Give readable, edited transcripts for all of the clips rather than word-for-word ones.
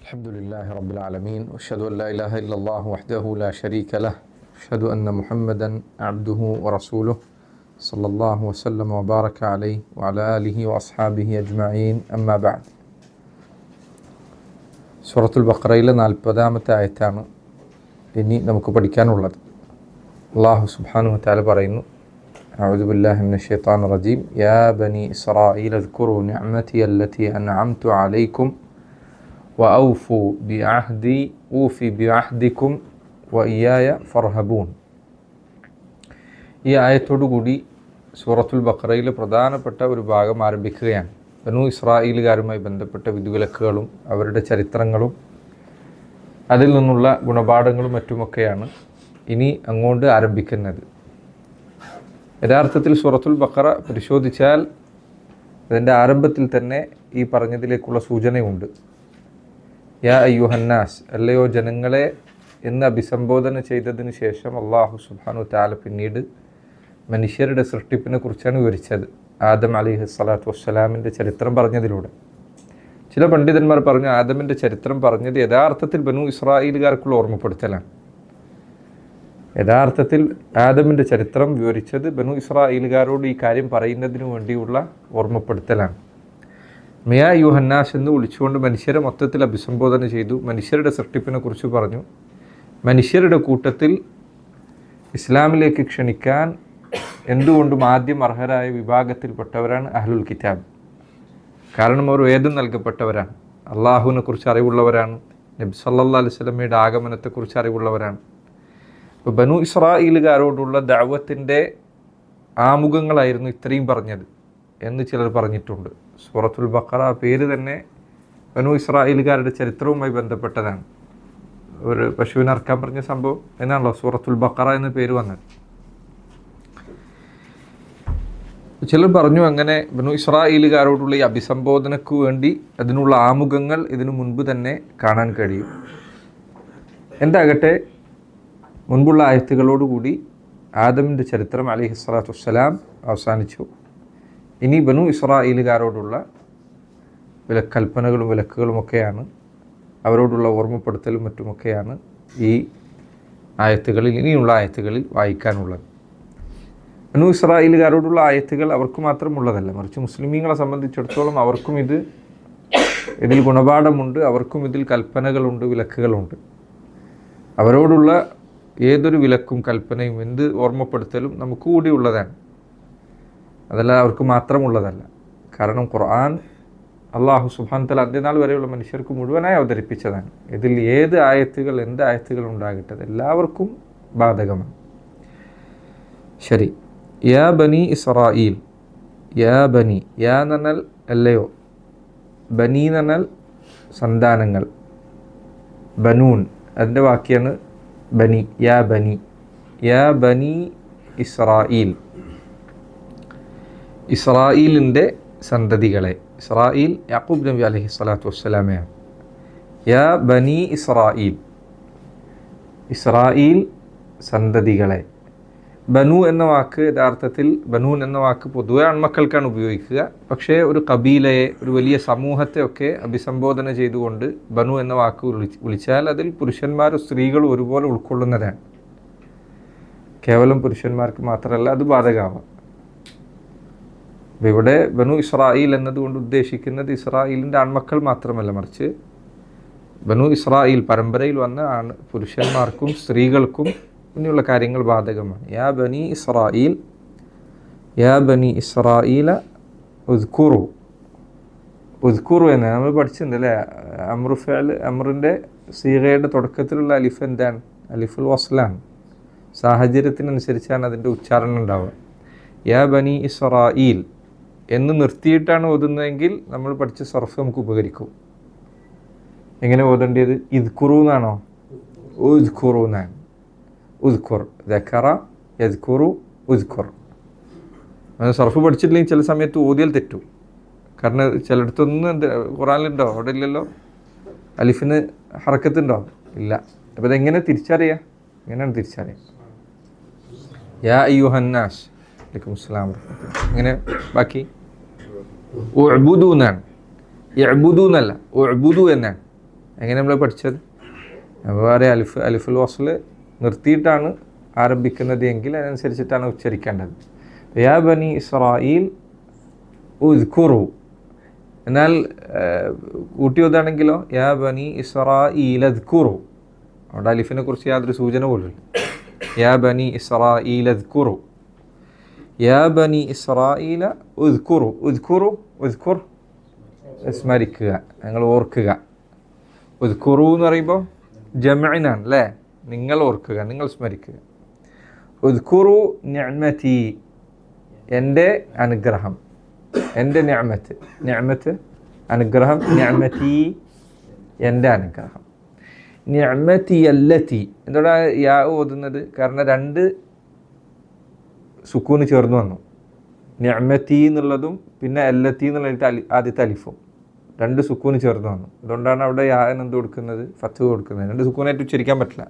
الحمد لله رب العالمين وأشهد أن لا إله إلا الله وحده لا شريك له أشهد أن محمدا عبده ورسوله صلى الله وسلم وبارك عليه وعلى آله وأصحابه أجمعين أما بعد. സൂറത്തുൽ ബഖറയിലെ 40-ാമത്തെ ആയത്താണ് ഇനി നമുക്ക് പഠിക്കാനുള്ളത്. അല്ലാഹു സുബ്ഹാനഹു വ തആല പറയുന്നു, അഊദു ബില്ലാഹി മിനശ് ശൈത്വാനിർ റജീം, യാ ബനി ഇസ്രായീൽ അദ്കുറൂ നിഅമതി അല്ലതി അൻഅംതു അലൈക്കും വഔഫു ബിഅഹ്ദി ഊഫി ബിഅഹ്ദിക്കും വഇയ്യായ ഫർഹബൂൻ. ഈ ആയത്തോടുകൂടി സൂറത്തുൽ ബഖറയിലെ പ്രധാനപ്പെട്ട ഒരു ഭാഗം ആരംഭിക്കുകയാണ്. ബനൂ ഇസ്രായേലുകാരുമായി ബന്ധപ്പെട്ട വിധിവിലക്കുകളും അവരുടെ ചരിത്രങ്ങളും അതിൽ നിന്നുള്ള ഗുണപാഠങ്ങളും മറ്റുമൊക്കെയാണ് ഇനി അങ്ങോട്ട് ആരംഭിക്കുന്നത്. യഥാർത്ഥത്തിൽ സൂറത്തുൽ ബഖറ പരിശോധിച്ചാൽ അതിൻ്റെ ആരംഭത്തിൽ തന്നെ ഈ പറഞ്ഞതിലേക്കുള്ള സൂചനയുണ്ട്. യാ അയ്യുഹന്നാസ്, അല്ലയോ ജനങ്ങളെ എന്ന് അഭിസംബോധന ചെയ്തതിന് ശേഷം അല്ലാഹു സുബ്ഹാനഹു വ തആല പിന്നീട് മനുഷ്യരുടെ സൃഷ്ടിപ്പിനെ കുറിച്ചാണ് വിവരിച്ചത്. ആദം അലൈഹിസ്സലാത്തു വസ്സലാമിൻ്റെ ചരിത്രം പറഞ്ഞതിലൂടെ ചില പണ്ഡിതന്മാർ പറഞ്ഞു, ആദമിൻ്റെ ചരിത്രം പറഞ്ഞത് യഥാർത്ഥത്തിൽ ബനൂ ഇസ്രായേലുകാർക്കുള്ള ഓർമ്മപ്പെടുത്തലാണ്. യഥാർത്ഥത്തിൽ ആദമിൻ്റെ ചരിത്രം വിവരിച്ചത് ബനൂ ഇസ്രായേലുകാരോട് ഈ കാര്യം പറയുന്നതിനു വേണ്ടിയുള്ള ഓർമ്മപ്പെടുത്തലാണ്. മിയാ യുഹന്നാസ് എന്ന് വിളിച്ചുകൊണ്ട് മനുഷ്യരെ മൊത്തത്തിൽ അഭിസംബോധന ചെയ്തു. മനുഷ്യരുടെ സൃഷ്ടിപ്പിനെ കുറിച്ച് പറഞ്ഞു. മനുഷ്യരുടെ കൂട്ടത്തിൽ ഇസ്ലാമിലേക്ക് ക്ഷണിക്കാൻ എന്തുകൊണ്ടും ആദ്യം അർഹരായ വിഭാഗത്തിൽപ്പെട്ടവരാണ് അഹ്ലുൽ കിതാബ്. കാരണം അവർ വേദം നൽകപ്പെട്ടവരാണ്, അള്ളാഹുവിനെ കുറിച്ച് അറിവുള്ളവരാണ്, നബി സല്ലല്ലാഹു അലൈഹി വസല്ലമയുടെ ആഗമനത്തെക്കുറിച്ച് അറിവുള്ളവരാണ്. ഇപ്പോൾ ബനൂ ഇസ്രായേലുകാരോടുള്ള ദഅവത്തിൻ്റെ ആമുഖങ്ങളായിരുന്നു ഇത്രയും പറഞ്ഞത് എന്ന് ചിലർ പറഞ്ഞിട്ടുണ്ട്. സൂറത്തുൽ ബഖറ പേര് തന്നെ ബനൂ ഇസ്രായേലുകാരുടെ ചരിത്രവുമായി ബന്ധപ്പെട്ടതാണ്. ഒരു പശുവിനെ അറക്കാൻ പറഞ്ഞ സംഭവം എന്നാണല്ലോ സൂറത്തുൽ ബഖറ എന്ന പേര് വന്നത്. ചിലർ പറഞ്ഞു അങ്ങനെ ബനൂ ഇസ്രായേലുകാരോടുള്ള ഈ അഭിസംബോധനയ്ക്ക് വേണ്ടി അതിനുള്ള ആമുഖങ്ങൾ ഇതിനു മുൻപ് തന്നെ കാണാൻ കഴിയും. എന്താകട്ടെ, മുൻപുള്ള ആയത്തുകളോടുകൂടി ആദമിൻ്റെ ചരിത്രം അലൈഹിസ്സലാത്തു വസ്സലാം അവസാനിച്ചു. ഇനി ബനൂ ഇസ്രായേലുകാരോടുള്ള കൽപ്പനകളും വിലക്കുകളുമൊക്കെയാണ്, അവരോടുള്ള ഓർമ്മപ്പെടുത്തലും മറ്റുമൊക്കെയാണ് ഈ ആയത്തുകളിൽ, ഇനിയുള്ള ആയത്തുകളിൽ വായിക്കാനുള്ളത്. ബനൂ ഇസ്രായേലുകാരോടുള്ള ആയത്തുകൾ അവർക്ക് മാത്രമുള്ളതല്ല, മറിച്ച് മുസ്ലിമീങ്ങളെ സംബന്ധിച്ചിടത്തോളം അവർക്കും ഇതിൽ ഗുണപാഠമുണ്ട്, അവർക്കും ഇതിൽ കൽപ്പനകളുണ്ട്, വിലക്കുകളുണ്ട്. അവരോടുള്ള ഏതൊരു വിലക്കും കൽപ്പനയും എന്ത് ഓർമ്മപ്പെടുത്തലും നമുക്ക് കൂടിയുള്ളതാണ്, അതല്ല അവർക്ക് മാത്രമുള്ളതല്ല. കാരണം ഖുർആൻ അല്ലാഹു സുബ്ഹാനഹു വ തആല അന്ത്യനാൾ വരെയുള്ള മനുഷ്യർക്ക് മുഴുവനായി അവതരിപ്പിച്ചതാണ്. ഇതിൽ ഏത് ആയത്തുകൾ, എന്ത് ആയത്തുകൾ ഉണ്ടാകട്ടെ, എല്ലാവർക്കും ബാധകമാണ്. ശരി, യാ ബനി ഇസ്രായീൽ, യാ ബനി, യാ എന്നാൽ അല്ലയോ, ബനി എന്നാൽ സന്താനങ്ങൾ, ബനൂൻ അതിൻ്റെ വാക്യാണ് ബനി, യാ ബനി, യാ ബനി ഇസ്രായീൽ, ഇസ്രായേലിൻ്റെ സന്തതികളെ. ഇസ്രായേൽ യാക്കൂബ് നബി അലൈഹി സ്വലാത്തു വസ്സലാമയാണ്. യാ ബനി ഇസ്രായേൽ, ഇസ്രായേൽ സന്തതികളെ. ബനു എന്ന വാക്ക് യഥാർത്ഥത്തിൽ, ബനൂൻ എന്ന വാക്ക് പൊതുവെ ആൺമക്കൾക്കാണ് ഉപയോഗിക്കുക. പക്ഷേ ഒരു കബീലയെ, ഒരു വലിയ സമൂഹത്തെ ഒക്കെ അഭിസംബോധന ചെയ്തുകൊണ്ട് ബനു എന്ന വാക്ക് വിളിച്ചാൽ അതിൽ പുരുഷന്മാരും സ്ത്രീകളും ഒരുപോലെ ഉൾക്കൊള്ളുന്നതാണ്. കേവലം പുരുഷന്മാർക്ക് മാത്രമല്ല അത് ബാധകമാവാം. ഇവിടെ ബനു ഇസ്രായേൽ എന്നതുകൊണ്ട് ഉദ്ദേശിക്കുന്നത് ഇസ്രായേലിൻ്റെ ആൺമക്കൾ മാത്രമല്ല, മറിച്ച് ബനു ഇസ്രായേൽ പരമ്പരയിൽ വന്ന പുരുഷന്മാർക്കും സ്ത്രീകൾക്കും ഇങ്ങനെയുള്ള കാര്യങ്ങൾ ബാധകമാണ്. യാ ബനി ഇസ്രായേൽ, യാ ബനി ഇസ്രായേല ഉദ്കുറു, ഉദ്കുറു എന്ന് നമ്മൾ പഠിച്ചിട്ടുണ്ടല്ലേ. അമ്രു ഫഅൽ, അമ്രിൻ്റെ സീഗയുടെ തുടക്കത്തിലുള്ള അലിഫ് എന്താണ്? അലിഫുൽ വസ്ലാണ്. സാഹചര്യത്തിനനുസരിച്ചാണ് അതിൻ്റെ ഉച്ചാരണം ഉണ്ടാവുക. യാ ബനി ഇസ്രായേൽ എന്ന് നിർത്തിയിട്ടാണ് ഓതുന്നതെങ്കിൽ നമ്മൾ പഠിച്ച സർഫ് നമുക്ക് ഉപകരിക്കും. എങ്ങനെ ഓതേണ്ടത്? ഇദ്കുറു എന്നാണോ? ഉദ്കുറു എന്നാണ്. ഉദ്കുർ, ദക്കറ യദ്കുറു ഉദ്കുർ. അങ്ങനെ സർഫ് പഠിച്ചിട്ടില്ലെങ്കിൽ ചില സമയത്ത് ഓതിയാൽ തെറ്റും. കാരണം ചിലയിടത്തൊന്നും ഖുറാനിലുണ്ടോ? അവിടെ ഇല്ലല്ലോ. അലിഫിന് ഹറക്കത്തുണ്ടോ? ഇല്ല. അപ്പോൾ ഇതെങ്ങനെ തിരിച്ചറിയാം? എങ്ങനെയാണ് തിരിച്ചറിയാം? യാ അയ്യുഹന്നാസ്, വലൈക്കും അസ്സലാം. ഇങ്ങനെ ബാക്കി ഉഅ്ബുദു എന്നാണ്, യഅ്ബുദു എന്നല്ല, ഉഅ്ബുദു എന്നാണ്. എങ്ങനെ നമ്മൾ പഠിച്ചത്? വേറെ അലിഫുൽ വസ്ൽ നിർത്തിയിട്ടാണ് ആരംഭിക്കുന്നത് എങ്കിൽ അതിനനുസരിച്ചിട്ടാണ് ഉച്ചരിക്കേണ്ടത്. യാ ബനി ഇസ്രായീൽ ഉദ്കുറു. എന്നാൽ കൂട്ടിയോതാണെങ്കിലോ യാ ബനി ഇസ്രായീൽ അദ്കുറു. അവിടെ അലിഫിനെ കുറിച്ച് യാതൊരു സൂചന പോലുമില്ല. യാ ബനി ഇസ്രായീൽ അദ്കുറു, യാ ബനി ഇസ്രായീല ഉദ്കുറു. ഉദ്കുറു, ഉദ്കുർ സ്മരിക്കുക, നിങ്ങൾ ഓർക്കുക. ഉദ്കുറു എന്ന് പറയുമ്പോൾ ജമഇനാണ് അല്ലേ? നിങ്ങൾ ഓർക്കുക, നിങ്ങൾ സ്മരിക്കുക. ഉദ്കുറു നിഅമതി, എൻ്റെ അനുഗ്രഹം, എൻ്റെ നിഅമത്ത്. നിഅമത്ത് അനുഗ്രഹം, നിഅമതി എൻ്റെ അനുഗ്രഹം. നിഅമതി അല്ലതി, എന്തുകൊണ്ടാ യാ ഓതുന്നത്? കാരണം 2 സുക്കൂന് ചേർന്ന് വന്നു. നിഅമതി എന്നുള്ളതും പിന്നെ അല്ലതി എന്നുള്ള ആദ്യത്തെ അലിഫും 2 സുക്കൂന് ചേർന്ന് വന്നു. അതുകൊണ്ടാണ് അവിടെ യാന് എന്ത് കൊടുക്കുന്നത്? ഫത്ഹ് കൊടുക്കുന്നത്. 2 സുക്കൂനായിട്ട് ഉച്ചരിക്കാൻ പറ്റില്ല.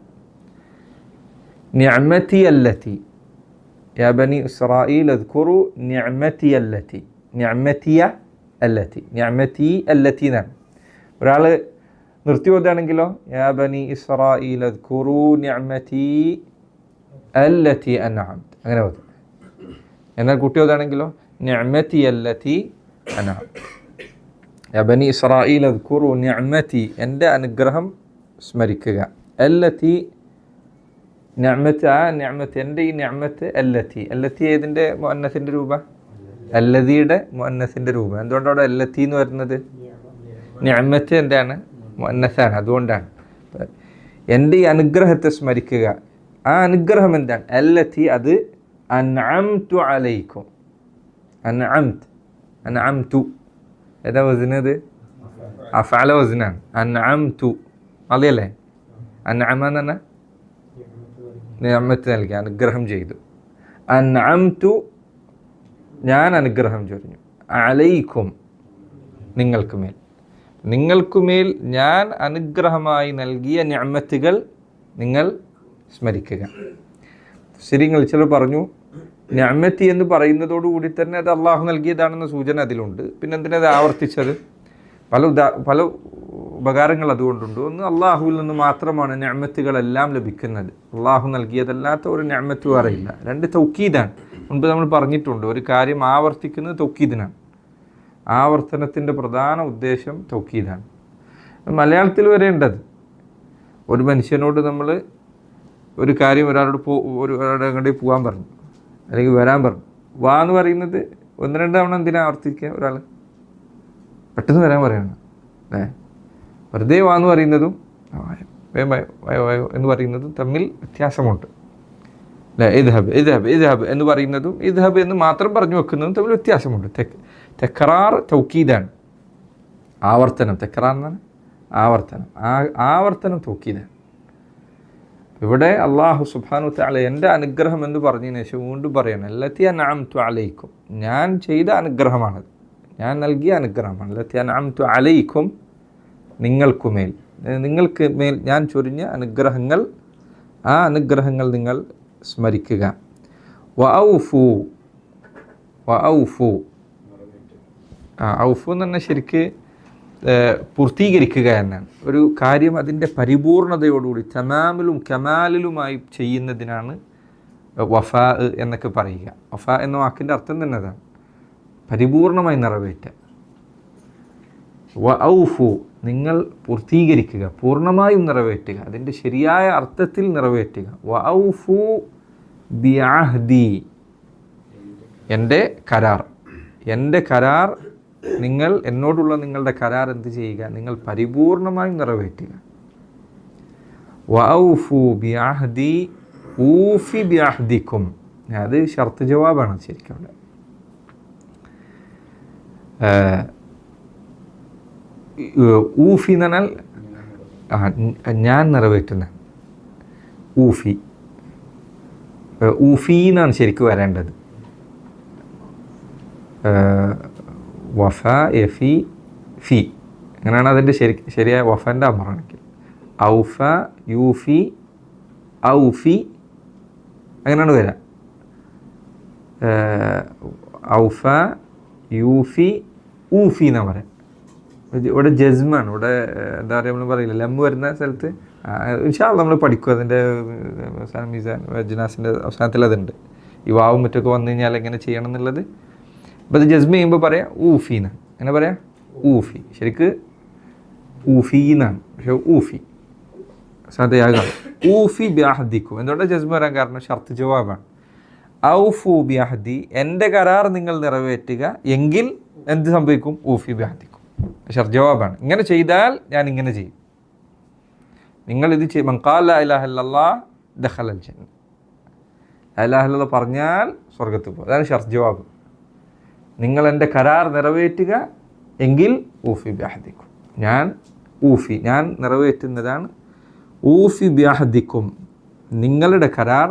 നിഅമതി അല്ലതി, യാ ബനി ഇസ്രായീൽ അദ്കുറു നിഅമതി അല്ലതി. നിഅമതിയ അല്ലതി, നിഅമതി അല്ലതി എന്നാണ്. ഒരാൾ നിർത്തി ഓതാണെങ്കിലോ യാ ബനി ഇസ്രായീൽ അദ്കുറു നിഅമതി അല്ലതി അൻഅംതു, അങ്ങനെ ഓതും. എന്നാൽ കുട്ടി ഓതാണെങ്കിലോ നിഅമതി അല്ലതി അൻഅംതു. യാ ബനി ഇസ്രായീൽ അദ്കുറു നിഅമതി, എൻ്റെ അനുഗ്രഹം സ്മരിക്കുക. അല്ലതി നിഅമത്ത്, ആ നിഅമത്ത്, എൻ്റെ ഈ നിഅമത്ത്. അല്ലതി, അല്ലതി ഏതിൻ്റെ മുഅന്നസിൻ്റെ രൂപ? അല്ലതിയുടെ മുഅന്നസിൻ്റെ രൂപ. എന്തുകൊണ്ടാണ് അവിടെ അല്ലതി എന്ന് വരുന്നത്? നിഅമത്ത് എന്താണ്? മുഅന്നസാണ്, അതുകൊണ്ടാണ്. എൻ്റെ ഈ അനുഗ്രഹത്തെ സ്മരിക്കുക. ആ അനുഗ്രഹം എന്താണ്? അല്ലതി, അത് അൻഅംതു അലൈക്കും. അൻഅംത്, അൻഅംതു ഏതാ വസ്നത്? അഫ്അല വസ്നാണ്. അൻഅംതു അല്ലേ? അൻഅമ എന്ന് പറഞ്ഞാൽ നിഅമത്ത് നൽകി, അനുഗ്രഹം ചെയ്തു. അൻഅംതു, ഞാൻ അനുഗ്രഹം ചൊരിഞ്ഞു. അലൈക്കും, നിങ്ങൾക്കുമേൽ. നിങ്ങൾക്കുമേൽ ഞാൻ അനുഗ്രഹമായി നൽകിയ നിഅമത്തുകൾ നിങ്ങൾ സ്മരിക്കുക. ശരിങ്ങൾ ചിലർ പറഞ്ഞു നിഅമത്തി എന്ന് പറയുന്നതോടുകൂടി തന്നെ അത് അള്ളാഹു നൽകിയതാണെന്ന സൂചന അതിലുണ്ട്. പിന്നെ എന്തിനാ അത് ആവർത്തിച്ചത്? പല ഉപകാരങ്ങൾ അതുകൊണ്ടുണ്ട്. ഒന്ന്, അള്ളാഹുവിൽ നിന്ന് മാത്രമാണ് നിഅമത്തുകളെല്ലാം ലഭിക്കുന്നത്. അള്ളാഹു നൽകിയതല്ലാത്ത ഒരു നിഅമത്ത് വേറെയില്ല. 2, തൗക്കീദാണ്. മുൻപ് നമ്മൾ പറഞ്ഞിട്ടുണ്ട്, ഒരു കാര്യം ആവർത്തിക്കുന്നത് തൗക്കീദിനാണ്. ആവർത്തനത്തിൻ്റെ പ്രധാന ഉദ്ദേശം തൗക്കീദാണ്. മലയാളത്തിൽ വരെ ഉണ്ടത്. ഒരു മനുഷ്യനോട് നമ്മൾ ഒരു കാര്യം ഒരാളുടെ അങ്ങോട്ടേക്ക് പോകാൻ പറഞ്ഞു, അല്ലെങ്കിൽ വരാൻ പറഞ്ഞു. വാ എന്ന് പറയുന്നത് 1-2 തവണ എന്തിനാ ആവർത്തിക്കുക? ഒരാൾ പെട്ടെന്ന് വരാൻ പറയണം അല്ലേ? വെറുതെ വാ എന്ന് പറയുന്നതും എന്ന് പറയുന്നതും തമ്മിൽ വ്യത്യാസമുണ്ട് അല്ലേ? ഇദ്ഹബ്, ഇദ്ഹബ്, ഇദ്ഹബ് എന്ന് പറയുന്നതും ഇദ്ഹബ് എന്ന് മാത്രം പറഞ്ഞു വെക്കുന്നതും തമ്മിൽ വ്യത്യാസമുണ്ട്. തെക്റാർ തൗക്കീദാണ്, ആവർത്തനം. തെക്റാർ എന്നാണ് ആവർത്തനം. ആവർത്തനം തൗക്കീദാണ്. ഇവിടെ അള്ളാഹു സുബ്ഹാനഹു വതആല എൻ്റെ അനുഗ്രഹം എന്ന് പറഞ്ഞതിന് ശേഷം വീണ്ടും പറയണം, അല്ലതി അൻഅംതു അലൈക്കും, ഞാൻ ചെയ്ത അനുഗ്രഹമാണത്, ഞാൻ നൽകിയ അനുഗ്രഹമാണ്. അല്ലതി അൻഅംതു അലൈക്കും, നിങ്ങൾക്കുമേൽ, നിങ്ങൾക്ക് മേൽ ഞാൻ ചൊരിഞ്ഞ അനുഗ്രഹങ്ങൾ, ആ അനുഗ്രഹങ്ങൾ നിങ്ങൾ സ്മരിക്കുക. വഔഫു, വഔഫു, ഔഫു എന്ന് പറഞ്ഞാൽ ശരിക്ക് പൂർത്തീകരിക്കുക എന്നാണ്. ഒരു കാര്യം അതിൻ്റെ പരിപൂർണതയോടുകൂടി തമാമിലും കമാലിലുമായി ചെയ്യുന്നതിനാണ് വഫാ എന്നൊക്കെ പറയുക. വഫാ എന്ന വാക്കിൻ്റെ അർത്ഥം തന്നെ അതാണ്, പരിപൂർണമായി നിറവേറ്റുക. വഔഫു, നിങ്ങൾ പൂർത്തീകരിക്കുക, പൂർണ്ണമായും നിറവേറ്റുക, അതിൻ്റെ ശരിയായ അർത്ഥത്തിൽ നിറവേറ്റുക. വഔഫു ബിഅഹ്ദി, എൻ്റെ കരാർ, എൻ്റെ കരാർ, നിങ്ങൾ എന്നോടുള്ള നിങ്ങളുടെ കരാർ എന്ത് ചെയ്യുക? നിങ്ങൾ പരിപൂർണമായും നിറവേറ്റുക. വഔഫു ബിഅഹ്ദി ഊഫി ബിഅഹ്ദിക്കും, അത് ഷർത്ത് ജവാബാണ് ശരിക്കും അവിടെ. ഊഫി എന്ന് പറഞ്ഞാൽ ഞാൻ നിറവേറ്റുന്ന, ഊഫി, ഊഫി എന്നാണ് ശരിക്കും വരേണ്ടത്. വഫ എഫി ഫി, അങ്ങനെയാണ് അതിൻ്റെ ശരിയായ വഫൻ്റെ അമറാണെങ്കിൽ. ഔഫ യൂഫി ഔഫി, അങ്ങനെയാണ് വരിക. ഔഫ യൂഫി ഊഫി എന്നാണ് പറയാം. ഇവിടെ ജസ്മാണ്, ഇവിടെ എന്താ പറയുക, നമ്മൾ പറയില്ല ലംബ് വരുന്ന സ്ഥലത്ത് ഇൻഷാ അല്ലാഹ് നമ്മൾ പഠിക്കും. അതിൻ്റെ മീസാൻ ജനാസിൻ്റെ അവസാനത്തിൽ അതുണ്ട്. ഈ വാവും മറ്റൊക്കെ വന്നു കഴിഞ്ഞാൽ എങ്ങനെ ചെയ്യണം എന്നുള്ളത്. അപ്പോൾ അത് ജസ്മ ചെയ്യുമ്പോൾ പറയാം ഊഫീന്ന്. എങ്ങനെ പറയാം? ഊഫി. ശരിക്ക് ഊഫി എന്നാണ്, പക്ഷേ ഊഫി സാധയാകാണ്. ഊഫി ബ്യാഹദിക്കും. എന്തുകൊണ്ടാണ് ജസ്മ വരാൻ കാരണം? ഷർത്ത് ജവാബാണ്. ഔഫു ബ്യാഹദി, എൻ്റെ കരാർ നിങ്ങൾ നിറവേറ്റുക എങ്കിൽ എന്ത് സംഭവിക്കും? ഊഫി ബ്യാഹദിക്കും. ഷർത്ത് ജവാബാണ്. ഇങ്ങനെ ചെയ്താൽ ഞാൻ ഇങ്ങനെ ചെയ്യും. നിങ്ങളിത് ചെയ്യും. മൻ ഖാല ലാ ഇലാഹ ഇല്ലല്ലാഹ് ദഖലൽ ജന്ന. ലാ ഇലാഹ ഇല്ലല്ലാഹ് പറഞ്ഞാൽ സ്വർഗ്ഗത്തിൽ പോകും. അതാണ് ഷർത്ത് ജവാബ്. നിങ്ങൾ എൻ്റെ കരാർ നിറവേറ്റുക എങ്കിൽ ഊഫി ബ്യാഹദിക്കും. ഞാൻ നിറവേറ്റുന്നതാണ്. ഊഫി ബ്യാഹദിക്കും, നിങ്ങളുടെ കരാർ,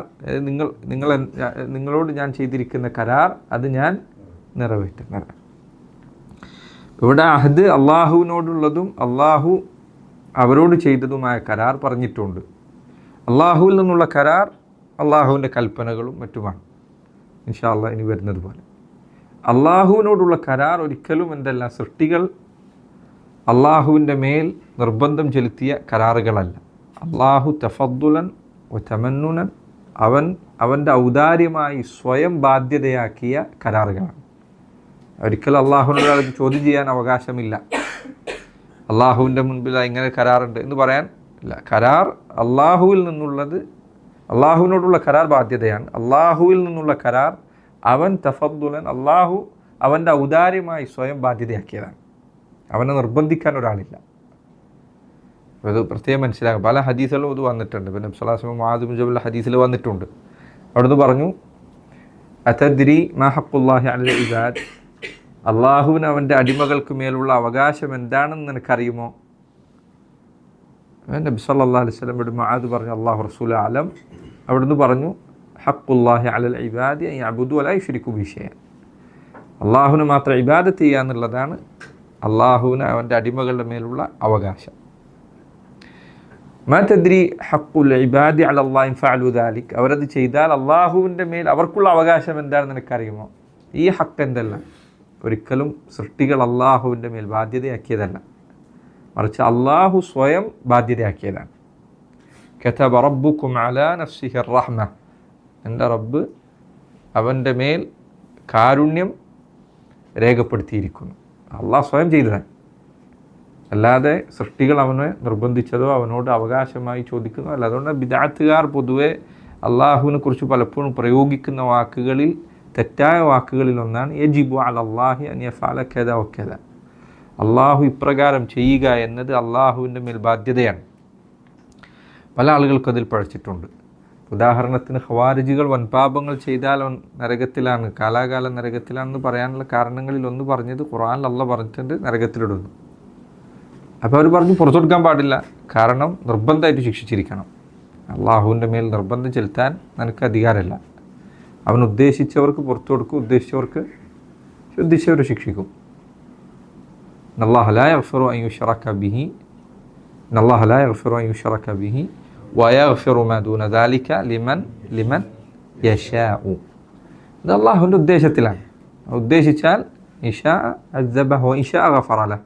നിങ്ങളോട് ഞാൻ ചെയ്തിരിക്കുന്ന കരാർ അത് ഞാൻ നിറവേറ്റുന്നതാണ്. ഇവിടെ അഹദ് അള്ളാഹുവിനോടുള്ളതും അള്ളാഹു അവരോട് ചെയ്തതുമായ കരാർ പറഞ്ഞിട്ടുണ്ട്. അള്ളാഹുവിൽ നിന്നുള്ള കരാർ അള്ളാഹുവിൻ്റെ കൽപ്പനകളും മറ്റുമാണ്. ഇൻഷാ അല്ലാഹ് ഇനി വരുന്നത് പോലെ അള്ളാഹുവിനോടുള്ള കരാർ ഒരിക്കലും എന്തല്ല, സൃഷ്ടികൾ അള്ളാഹുവിൻ്റെ മേൽ നിർബന്ധം ചെലുത്തിയ കരാറുകളല്ല. അള്ളാഹു തഫദ്ദുലൻ വ തമന്നുനൻ, അവൻ്റെ ഔദാര്യമായി സ്വയം ബാധ്യതയാക്കിയ കരാറുകളാണ്. ഒരിക്കലും അള്ളാഹുവിനോട് അത് ചോദ്യം ചെയ്യാൻ അവകാശമില്ല. അള്ളാഹുവിൻ്റെ മുൻപിൽ ഇങ്ങനെ കരാറുണ്ട് എന്ന് പറയാൻ ഇല്ല. കരാർ അള്ളാഹുവിൽ നിന്നുള്ളത്, അള്ളാഹുവിനോടുള്ള കരാർ ബാധ്യതയാണ്. അള്ളാഹുവിൽ നിന്നുള്ള കരാർ അവൻ തഫദ്ദുലൻ, അള്ളാഹു അവൻ്റെ ഔദാര്യമായി സ്വയം ബാധ്യതയാക്കിയതാണ്. അവനെ നിർബന്ധിക്കാൻ ഒരാളില്ല. അത് പ്രത്യേകം മനസ്സിലാകും. പല ഹദീസുകളും ഇത് വന്നിട്ടുണ്ട്. പിന്നെ നബി സ്വല്ലല്ലാഹു അലൈഹി വസല്ലം മുആദ് ബിൻ ജബൽ ഹദീസിൽ വന്നിട്ടുണ്ട്. അവിടുന്ന് പറഞ്ഞു, അതദ്രി മാ ഹഖ്ഖുല്ലാഹി അലൽ ഇബാദ്, അള്ളാഹുവിന് അവൻ്റെ അടിമകൾക്ക് മേലുള്ള അവകാശം എന്താണെന്ന് നിനക്കറിയുമോ? നബി സല്ലല്ലാഹു അലൈഹി വസല്ലം മുആദ് പറഞ്ഞു, അല്ലാഹു റസൂലു അലം. അവിടുന്ന് പറഞ്ഞു, ഹഖ്ഖുല്ലാഹി അലൽ ഇബാദി അൻ യഅ്ബുദു വലാ യുശ്രികു ബിഹി ഷൈഅൻ, അള്ളാഹുവിന് മാത്രം ഇബാദത്ത് ചെയ്യുക എന്നുള്ളതാണ് അള്ളാഹുവിന് അവൻ്റെ അടിമകളുടെ മേലുള്ള അവകാശം. മാ തദ്രി ഹഖ്ഖുൽ ഇബാദി അലല്ലാഹി ഇൻ ഫഅലു ദാലിക്, അവരത് ചെയ്താൽ അള്ളാഹുവിൻ്റെ മേൽ അവർക്കുള്ള അവകാശം എന്താണെന്ന് നിനക്കറിയുമോ? ഈ ഹക്ക് എന്തല്ല, ഒരിക്കലും സൃഷ്ടികൾ അള്ളാഹുവിൻ്റെ മേൽ ബാധ്യതയാക്കിയതല്ല, മറിച്ച് അള്ളാഹു സ്വയം ബാധ്യതയാക്കിയതാണ്. കതബ റബ്ബുക്കും അലാ നഫ്സിഹി റഹ്മ, എൻ്റെ റബ്ബ് അവൻ്റെ മേൽ കാരുണ്യം രേഖപ്പെടുത്തിയിരിക്കുന്നു. അള്ളാഹ് സ്വയം ചെയ്തതാണ്, അല്ലാതെ സൃഷ്ടികൾ അവനെ നിർബന്ധിച്ചതോ അവനോട് അവകാശമായി ചോദിക്കുന്നതോ അല്ല. അതുകൊണ്ട് ബിദ്അത്തുകാർ പൊതുവെ അള്ളാഹുവിനെ കുറിച്ച് പലപ്പോഴും പ്രയോഗിക്കുന്ന വാക്കുകളിൽ തെറ്റായ വാക്കുകളിൽ ഒന്നാണ് യജിബു അലല്ലാഹി അൻ യഫഅല കദ വകദ, അള്ളാഹു ഇപ്രകാരം ചെയ്യുക എന്നത് അള്ളാഹുവിൻ്റെ മേൽ ബാധ്യതയാണ്. പല ആളുകൾക്കും അതിൽ പഴച്ചിട്ടുണ്ട്. ഉദാഹരണത്തിന് ഖവാരിജികൾ വൻപാപങ്ങൾ ചെയ്താൽ അവൻ നരകത്തിലാണ്, കാലാകാലം നരകത്തിലാണെന്ന് പറയാനുള്ള കാരണങ്ങളിൽ ഒന്ന് പറഞ്ഞത് ഖുർആനിൽ അള്ളാഹ് പറഞ്ഞിട്ടുണ്ട് നരകത്തിലിടുന്നു. അപ്പോൾ അവർ പറഞ്ഞു പുറത്തു കൊടുക്കാൻ പാടില്ല, കാരണം നിർബന്ധമായിട്ട് ശിക്ഷിച്ചിരിക്കണം. അള്ളാഹുവിൻ്റെ മേൽ നിർബന്ധം ചെലുത്താൻ നിനക്ക് അധികാരമില്ല. അവൻ ഉദ്ദേശിച്ചവർക്ക് പുറത്തു കൊടുക്കും, ഉദ്ദേശിച്ചവരെ ശിക്ഷിക്കും. അല്ലാഹു ലാ യഗ്ഫിറു അൻ യുശ്റക ബിഹി, അല്ലാഹു ലാ യഗ്ഫിറു അൻ യുശ്റക ബിഹി വയഗ്ഫിറു മാ ദൂന ദാലിക ലിമൻ യശാഉ. ഇത് അള്ളാഹുവിൻ്റെ ഉദ്ദേശത്തിലാണ്. ഉദ്ദേശിച്ചാൽ ഇശാ അസ്സബഹു ഇശാ ഗഫറ ലഹു,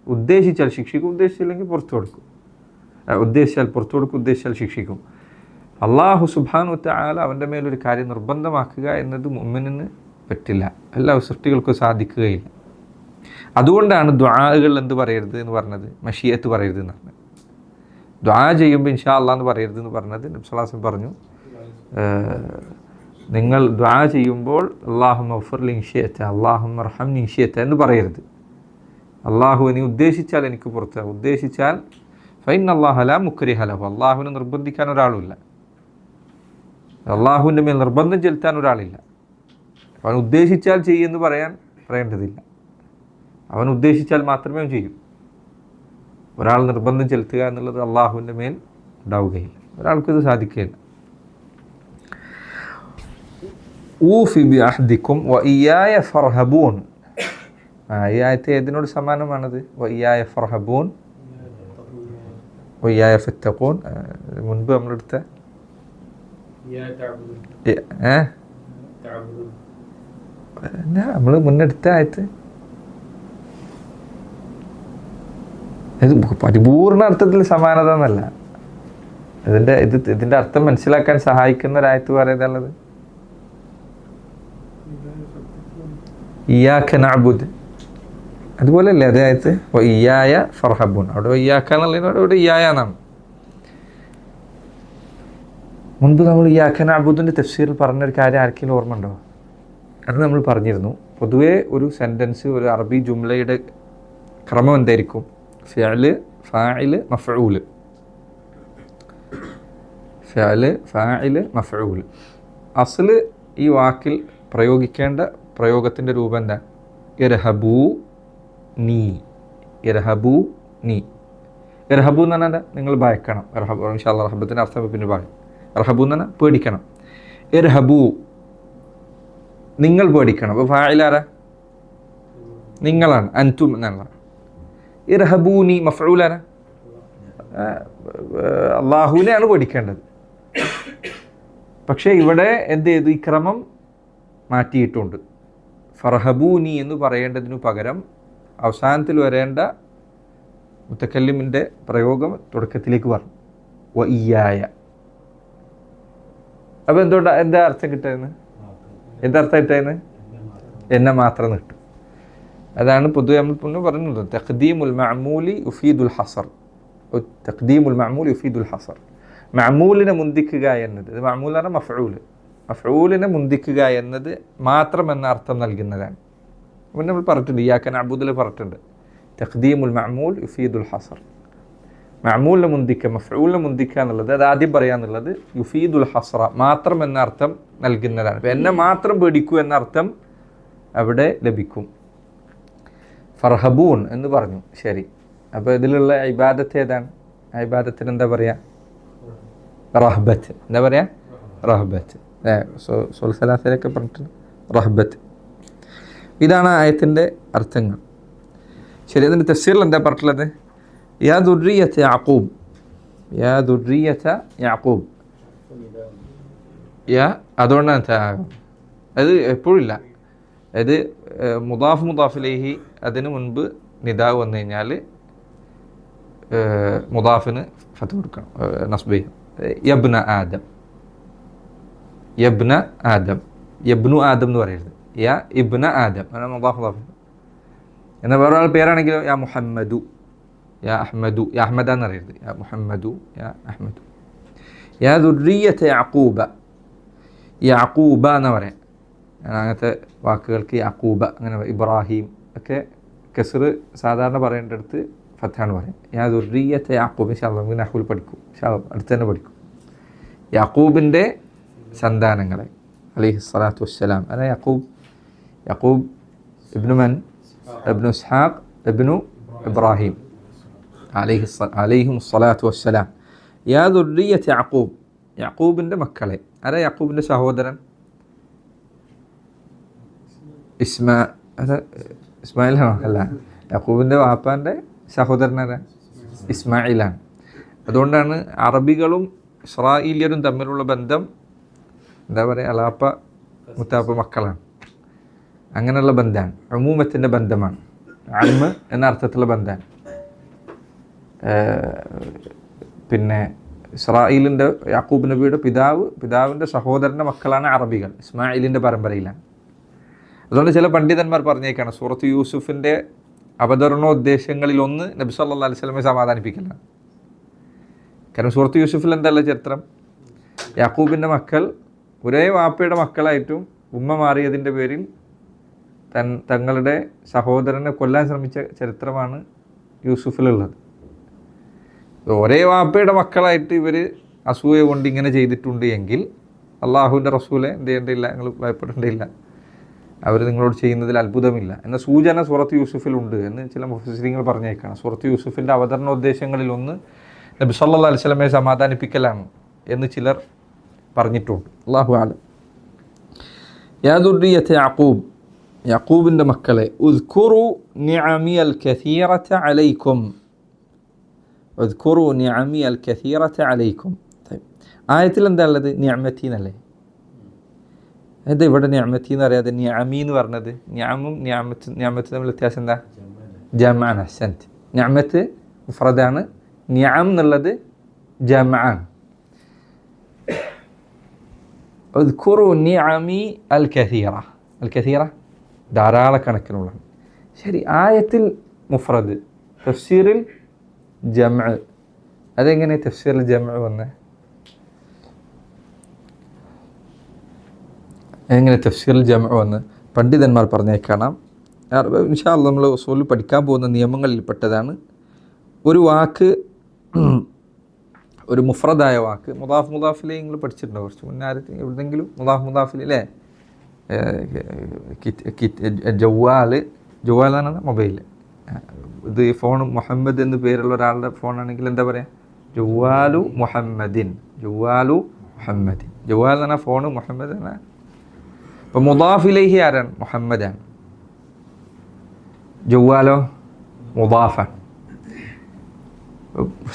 ഉദ്ദേശിച്ചാൽ ശിക്ഷിക്കും, ഉദ്ദേശിച്ചില്ലെങ്കിൽ പുറത്തു കൊടുക്കും. ഉദ്ദേശിച്ചാൽ പുറത്തു കൊടുക്കും, ഉദ്ദേശിച്ചാൽ ശിക്ഷിക്കും. അള്ളാഹു സുബ്ഹാനഹു വ തആല അവൻ്റെ മേലൊരു കാര്യം നിർബന്ധമാക്കുക എന്നത് മുഅ്മിനിന് പറ്റില്ല, എല്ലാ സൃഷ്ടികൾക്കും സാധിക്കുകയില്ല. അതുകൊണ്ടാണ് ദുആകൾ എന്ത് പറയരുത് എന്ന് പറഞ്ഞത്, മശിയത്ത് പറയരുത് എന്ന് പറഞ്ഞത്. ദുആ ചെയ്യുമ്പോൾ ഇൻഷാ അല്ലാഹ് എന്ന് പറയരുത് എന്ന് പറഞ്ഞത് നബി സല്ലല്ലാഹു അലൈഹി വസല്ലം പറഞ്ഞു, നിങ്ങൾ ദുആ ചെയ്യുമ്പോൾ അല്ലാഹുമ്മ ഗ്ഫിർ ലി ഇൻ ശിഅത അല്ലാഹുമ്മ അർഹംനി ഇൻ ശിഅത എന്ന് പറയരുത്. അള്ളാഹു നീ ഉദ്ദേശിച്ചാൽ എനിക്ക് പുറത്ത്, ഉദ്ദേശിച്ചാൽ ഫൈൻ അല്ലാഹ ലാ മുക്രിഹ ലഹു, അള്ളാഹുവിനെ നിർബന്ധിക്കാൻ ഒരാളുമില്ല, അള്ളാഹുവിൻ്റെ മേൽ നിർബന്ധം ചെലുത്താൻ ഒരാളില്ല. അവൻ ഉദ്ദേശിച്ചാൽ ചെയ്യുമെന്ന് പറയേണ്ടതില്ല, അവൻ ഉദ്ദേശിച്ചാൽ മാത്രമേ അവൻ ചെയ്യൂ. ഒരാൾ നിർബന്ധം ചെലുത്തുക എന്നുള്ളത് അള്ളാഹുവിൻ്റെ മേൽ ഉണ്ടാവുകയില്ല, ഒരാൾക്കിത് സാധിക്കുകയില്ല. ഊഫി ബി അഹ്ദിക്കും വ ഇയ്യായ ഫർഹബൂൻ, ഈ ആയത്ത് ഏതിനോട് സമാനമാണത്? വയ്യായ ഫർഹബൂൻ വയ്യായ ഫത്തഖൂൻ. മുൻപ് നമ്മളെടുത്ത നമ്മൾ മുന്നെടുത്ത ആയത്ത് ഇത് പരിപൂർണ അർത്ഥത്തിൽ സമാനത എന്നല്ല, ഇതിൻ്റെ അർത്ഥം മനസ്സിലാക്കാൻ സഹായിക്കുന്ന ഒരായത്ത് പറയുന്നത് ഇയ്യാക നഅ്ബുദ്, അതുപോലെയല്ലേ അതേ ആയത്ത് ഇയ്യായ ഫർഹബൂൻ. അവിടെ ഇയ്യാക എന്നുള്ളതിനോട് ഇവിടെ ഇയ്യായ എന്നാണ്. മുൻപ് നമ്മൾ ഇയ്യാക നഅ്ബുദിൻ്റെ തഫ്സീറിൽ പറഞ്ഞൊരു കാര്യം ആർക്കെങ്കിലും ഓർമ്മ ഉണ്ടോ? അത് നമ്മൾ പറഞ്ഞിരുന്നു. പൊതുവേ ഒരു സെൻറ്റൻസ്, ഒരു അറബി ജുംലയുടെ ക്രമം എന്തായിരിക്കും? ഫിഅല്, ഫാഇല്, മഫ്ഊല്. ഫിഅല്, ഫാഇല്, മഫ്ഊല്. അസ്ല് ഈ വാക്കിൽ പ്രയോഗിക്കേണ്ട പ്രയോഗത്തിൻ്റെ രൂപം എന്താ? ഇർഹബൂ നീ, ഇർഹബൂ നീ. ഇർഹബൂ എന്ന് പറഞ്ഞാൽ എന്താ? നിങ്ങൾ ഭയക്കണം. ഇർഹബൂ ഇൻഷാ അല്ലാഹ് റഹബത്തിൻ്റെ അർത്ഥം പിന്നെ പറയും. ഇർഹബൂ എന്ന് പറഞ്ഞാൽ പേടിക്കണം. ഇർഹബൂ നിങ്ങൾ പേടിക്കണം. അപ്പോൾ ഫാഇലാരാ? നിങ്ങളാണ്, അൻതും എന്നുള്ള. ഇർഹബൂനി മഫ്ഊലാരാ? അള്ളാഹുവിനെയാണ് പേടിക്കേണ്ടത്. പക്ഷേ ഇവിടെ എന്ത് ചെയ്തു? ഈ ക്രമം മാറ്റിയിട്ടുണ്ട്. ഫർഹബൂനി എന്ന് പറയേണ്ടതിനു പകരം അവസാനത്തിൽ വരേണ്ട മുത്തക്കല്ലിമിൻ്റെ പ്രയോഗം തുടക്കത്തിലേക്ക് പറഞ്ഞു, വ ഇയ്യായ. അപ്പോൾ എന്തുകൊണ്ടാണ് എന്താ അർത്ഥം കിട്ടുന്നത്? എന്തർത്ഥം കിട്ടുന്നത്? എന്നെ മാത്രം കിട്ടും. അതാണ് പൊതുവെ നമ്മൾ പിന്നെ പറയുന്നത് തഖ്ദീമുൽ മഅമൂലി യുഫീദുൽ ഹസർ. തഖ്ദീമുൽ മഅമൂൽ യുഫീദുൽ ഹസർ. മഅമൂലിനെ മുന്തിക്കുക എന്നത്, ഇത് മഅമൂൽ എന്ന് പറഞ്ഞാൽ മഫ്ഊൽ, മഫ്ഊലിനെ മുന്തിക്കുക എന്നത് മാത്രം എന്ന അർത്ഥം നൽകുന്നതാണ്. പിന്നെ നമ്മൾ പറഞ്ഞിട്ടുണ്ട്, ഇയ്യാക നഅ്ബുദിൽ പറഞ്ഞിട്ടുണ്ട് തഖ്ദീമുൽ മഅമൂൽ യുഫീദുൽ ഹസർ. മഅമൂലിനെ മുന്തിക്കുക, മഫ്ഊലിനെ മുന്തിക്കുക എന്നുള്ളത്, അത് ആദ്യം പറയാന്നുള്ളത് യുഫീദുൽ ഹസ്ര, മാത്രം എന്ന അർത്ഥം നൽകുന്നതാണ്. അപ്പം എന്നെ മാത്രം പേടിക്കൂ എന്ന അർത്ഥം അവിടെ ലഭിക്കും. ഫർഹബൂൻ എന്ന് പറഞ്ഞു, ശരി. അപ്പോൾ ഇതിലുള്ള ഇബാദത്ത് ഏതാണ്? ആ ഇബാദത്തിന് എന്താ പറയുക? റഹ്ബത്ത്. എന്താ പറയുക? റഹ്ബത്ത്. സലാസലൊക്കെ പറഞ്ഞിട്ടുണ്ട് റഹ്ബത്ത്. ഇതാണ് ആയത്തിൻ്റെ അർത്ഥങ്ങൾ. ശരി, അതിൻ്റെ തഫ്സീറിൽ എന്താ പറഞ്ഞിട്ടുള്ളത്? യാ ദുർരിയത യഅഖൂബ്, യാ ദുർരിയത യഅഖൂബ്. യാ അതുകൊണ്ടാണ് അത് എപ്പോഴും ഇല്ല. അത് മുദാഫ് മുദാഫിലേഹി അതിന് മുൻപ് നിദാവ് വന്നു കഴിഞ്ഞാൽ മുദാഫിന് ഫത്ത് കൊടുക്കണം, നസ്ബ്. യബ്ന ആദം, യബ്ന ആദം, യബ്നു ആദം എന്ന് പറയരുത്. യാ ഇബ്ന ആദം മുദാഫ് മുദാഫ്. എന്നാൽ വേറെ ആൾ പേരാണെങ്കിലോ യാ മുഹമ്മദു, യാ അഹ്മദു, യാ അഹ്മദ എന്ന് പറയരുത്. യാ മുഹമ്മദു, യാ അഹ്മദു. യാ ദുർരിയത യഅഖൂബ, യഅഖൂബ എന്ന് പറയാം. അങ്ങനത്തെ വാക്കുകൾക്ക് യഅഖൂബ, അങ്ങനെ ഇബ്രാഹിം ഒക്കെ കസ്ർ സാധാരണ പറയേണ്ടടുത്ത് ഫത്താണ് പറയാം. യാ ദുർരിയത യഅഖൂബ്. ഇൻഷാ അല്ലാഹ് നമുക്ക് നഹ്വുൽ പഠിക്കും, ഇൻഷാ അല്ലാഹ് അടുത്ത് തന്നെ പഠിക്കും. യഅഖൂബിൻ്റെ സന്താനങ്ങളെ അലൈഹിസ്സലാത്തു വസ്സലാം. അല്ല യഅഖൂബ്, യഅഖൂബ് ഇബ്നു മൻ? ഇബ്നു ഇസ്ഹാഖ് ഇബ്നു ഇബ്രാഹിം അലൈഹിമുസ്സലാത്തു വസ്സലാം. യാ ദുർരിയത യഅഖൂബ്, യഅഖൂബിൻ്റെ മക്കളെ. ആരാ യഅഖൂബിൻ്റെ സഹോദരൻ? ഇസ്മായിലാണോ? അല്ല, യഅഖൂബിൻ്റെ വാപ്പാൻ്റെ സഹോദരനാരാ? ഇസ്മായിലാണ്. അതുകൊണ്ടാണ് അറബികളും ഇസ്രായേലിയരും തമ്മിലുള്ള ബന്ധം എന്താ പറയുക, അലാപ്പ മുത്താപ്പ മക്കളാണ്. അങ്ങനെയുള്ള ബന്ധമാണ്, ഉമൂമത്തിൻ്റെ ബന്ധമാണ്. അൽമ് എന്ന അർത്ഥത്തിലുള്ള ബന്ധമാണ്. പിന്നെ ഇസ്രായേലിൻ്റെ യാക്കൂബ് നബിയുടെ പിതാവിൻ്റെ സഹോദരൻ്റെ മക്കളാണ് അറബികൾ, ഇസ്മായിലിൻ്റെ പരമ്പരയിലാണ്. അതുകൊണ്ട് ചില പണ്ഡിതന്മാർ പറഞ്ഞേക്കാണ് സൂറത്ത് യൂസുഫിൻ്റെ അവതരണോദ്ദേശങ്ങളിലൊന്ന് നബി സല്ലല്ലാഹു അലൈഹി വസല്ലമയെ സമാധാനിപ്പിക്കലാണ്. കാരണം സൂറത്ത് യൂസുഫിൽ എന്തല്ല ചരിത്രം? യാക്കൂബിൻ്റെ മക്കൾ ഒരേ വാപ്പയുടെ മക്കളായിട്ടും ഉമ്മ മാറിയതിൻ്റെ പേരിൽ തങ്ങളുടെ സഹോദരനെ കൊല്ലാൻ ശ്രമിച്ച ചരിത്രമാണ് യൂസുഫിലുള്ളത്. ഒരേ വാപ്പയുടെ മക്കളായിട്ട് ഇവർ അസൂയ കൊണ്ട് ഇങ്ങനെ ചെയ്തിട്ടുണ്ട് എങ്കിൽ അള്ളാഹുവിൻ്റെ റസൂലെ എന്ത് ചെയ്യേണ്ടിയില്ല, നിങ്ങൾ ഭയപ്പെടേണ്ടിയില്ല, അവർ നിങ്ങളോട് ചെയ്യുന്നതിൽ അത്ഭുതമില്ല എന്ന സൂചന സൂറത്ത് യൂസുഫിലുണ്ട് എന്ന് ചില മുഫസ്സിരീങ്ങൾ പറഞ്ഞേക്കാണ്. സൂറത്ത് യൂസുഫിൻ്റെ അവതരണോദ്ദേശങ്ങളിലൊന്ന് നബി സല്ലല്ലാഹു അലൈഹി വസല്ലമയെ സമാധാനിപ്പിക്കലാണ് എന്ന് ചിലർ പറഞ്ഞിട്ടുണ്ട്. അല്ലാഹു അഅലം. യാ ദുർരിയത യഅഖൂബ്, യഅഖൂബിൻ്റെ മക്കളെ. ഉദ്കുറു നിഅമിയൽ കസീറത അലൈക്കും, ഉദ്കുറു നിഅമിയൽ കസീറത അലൈക്കും. ആയത്തിൽ എന്താ ഉള്ളത്? നിഅമത്തി എന്നല്ലേ? എന്താ ഇവിടെ നിഅമത്തി എന്ന് പറയാതെ നിഅമി എന്ന് പറഞ്ഞത്? നിഅമും നിഅമത്ത് തമ്മിൽ വ്യത്യാസം എന്താ? ജമഅൻ. അഹ്സൻത്. നിഅമത്ത് മുഫ്രദാണ്. നിഅം എന്നുള്ളത് ജംആണ്. ഉദ്കുറു നിഅമി അൽ കസീറ. അൽ കസീറ ധാരാളക്കണക്കിനുള്ള. ശരി, ആയത്തിൽ മുഫ്രദ്, തഫ്സീറിൽ ജംഅ. അതെങ്ങനെ തഫ്സീറിൽ ജംഅ വന്നേ? എങ്ങനെ തഫ്സീറിൽ ജംഅ വന്ന് പണ്ഡിതന്മാർ പറഞ്ഞേക്കണം. ഇൻഷാ അല്ലാഹ് നമ്മൾ ഉസൂലിൽ പഠിക്കാൻ പോകുന്ന നിയമങ്ങളിൽപ്പെട്ടതാണ്. ഒരു വാക്ക്, ഒരു മുഫ്രദായ വാക്ക്, മുദാഫിലെ നിങ്ങൾ പഠിച്ചിട്ടുണ്ടോ? കുറച്ച് മുന്നേ എവിടെയെങ്കിലും മുദാഫിൽ അല്ലേ? ജവാലാണ് മൊബൈൽ. ഇത് ഫോൺ മുഹമ്മദ് എന്ന് പേരുള്ള ഒരാളുടെ ഫോണാണെങ്കിൽ എന്താ പറയുക? ജവാലു മുഹമ്മദിൻ. ജവാലു മുഹമ്മദിൻ. ജവാൽ എന്ന് പറഞ്ഞാൽ ഫോണ്, മുഹമ്മദ് എന്ന. അപ്പോൾ മുദാഫിലേഹി ആരാണ്? മുഹമ്മദാണ്. ജവാലോ മുദാഫാണ്.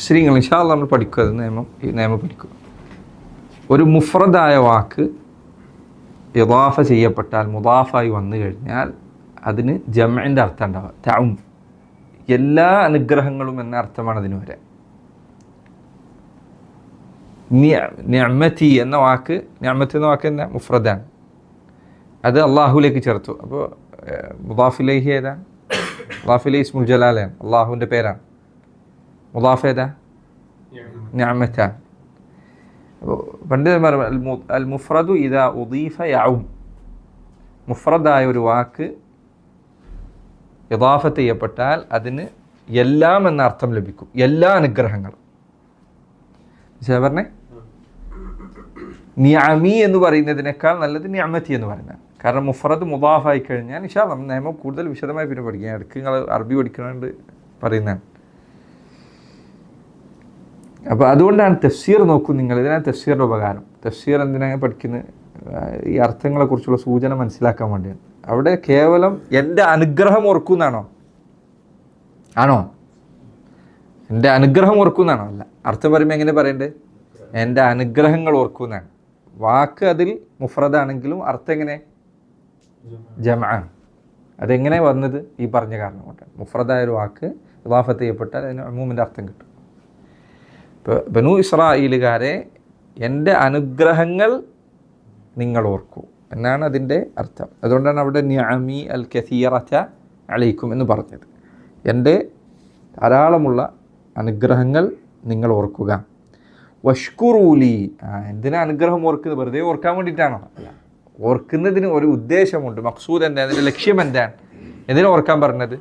ശ്രീങ്ങൾ ഇൻഷാ അല്ലാഹ് നമ്മൾ പഠിക്കുക. അത് ഈ നിയമം പഠിക്കുക. ഒരു മുഫ്രദായ വാക്ക് ഇദാഫ ചെയ്യപ്പെട്ടാൽ, മുദാഫായി വന്നു കഴിഞ്ഞാൽ അതിന് ജംഇൻ്റെ അർത്ഥം ഉണ്ടാവുക. തഉം, എല്ലാ അനുഗ്രഹങ്ങളും എന്ന അർത്ഥമാണ് അതിന് വരെ. നിഅമതി എന്ന വാക്ക്, നിഅമത്ത് എന്ന വാക്ക് തന്നെ മുഫ്രദാണ്. അത് അള്ളാഹുലേക്ക് ചേർത്തു. അപ്പോൾ മുദാഫിലേഹി ഏതാ? മുദാഫിലെ ഇസ്മുൽ ജലാലാണ്, അള്ളാഹുവിൻ്റെ പേരാണ്. മുദാഫ് ഏതാ? നിഅമത്താണ്. പണ്ഡിതന്മാർ അൽ മുഫ്രദു ഇദാ ഉദീഫ യഉം. മുഫ്രദായ ഒരു വാക്ക് ഇദാഫത്ത് ചെയ്യപ്പെട്ടാൽ അതിന് എല്ലാം എന്ന അർത്ഥം ലഭിക്കും. എല്ലാ അനുഗ്രഹങ്ങളും. പറഞ്ഞേ, നിഅമി എന്ന് പറയുന്നതിനേക്കാൾ നല്ലത് നിഅമതി എന്ന് പറയുന്നത്. കാരണം മുഫ്രദ് മുദാഫായി കഴിഞ്ഞാൽ ഇൻഷാ അല്ലാഹ് നിയമം കൂടുതൽ വിശദമായി പിന്നെ പഠിക്കാം. ഇടയ്ക്ക് നിങ്ങൾ അറബി പഠിക്കണോണ്ട് പറയുന്നതാണ്. അപ്പോൾ അതുകൊണ്ടാണ് തഫ്സീർ നോക്കൂ നിങ്ങൾ. ഇതിനാണ് തഫ്സീറിൻ്റെ ഉപകാരം. തഫ്സീർ എന്തിനാണ് പഠിക്കുന്നത്? ഈ അർത്ഥങ്ങളെക്കുറിച്ചുള്ള സൂചന മനസ്സിലാക്കാൻ വേണ്ടിയാണ്. അവിടെ കേവലം എൻ്റെ അനുഗ്രഹം ഓർക്കുന്നാണോ? ആണോ? എൻ്റെ അനുഗ്രഹം ഓർക്കുന്നാണോ? അല്ല. അർത്ഥം പറയുമ്പോൾ എങ്ങനെ പറയണ്ടേ? എൻ്റെ അനുഗ്രഹങ്ങൾ ഓർക്കുന്നാണ്. വാക്ക് അതിൽ മുഫ്രദാണെങ്കിലും അർത്ഥം എങ്ങനെ? ജംആണ്. അതെങ്ങനെ വന്നത്? ഈ പറഞ്ഞ കാരണം കൊണ്ടാണ്. മുഫ്രദായ ഒരു വാക്ക് ഇദാഫത്ത് ചെയ്യപ്പെട്ടാൽ അതിന് ഉമൂമിൻ്റെ അർത്ഥം കിട്ടും. ഇപ്പോൾ ബനൂ ഇസ്രായേലുകാരെ എൻ്റെ അനുഗ്രഹങ്ങൾ നിങ്ങൾ ഓർക്കൂ എന്നാണ് അതിൻ്റെ അർത്ഥം. അതുകൊണ്ടാണ് അവിടെ നിഅമി അൽ കസീറത അലൈക്കും എന്ന് പറഞ്ഞത്. എൻ്റെ ധാരാളമുള്ള അനുഗ്രഹങ്ങൾ നിങ്ങൾ ഓർക്കുക. വഷ്കുറൂലി. എന്തിനാ അനുഗ്രഹം ഓർക്കുന്നത്? വെറുതെ ഓർക്കാൻ വേണ്ടിയിട്ടാണോ? അല്ല, ഓർക്കുന്നതിന് ഒരു ഉദ്ദേശമുണ്ട്. മഖ്സൂദ് എന്താണ്? അതിൻ്റെ ലക്ഷ്യം എന്താണ്? എന്തിനാ ഓർക്കാൻ പറഞ്ഞത്?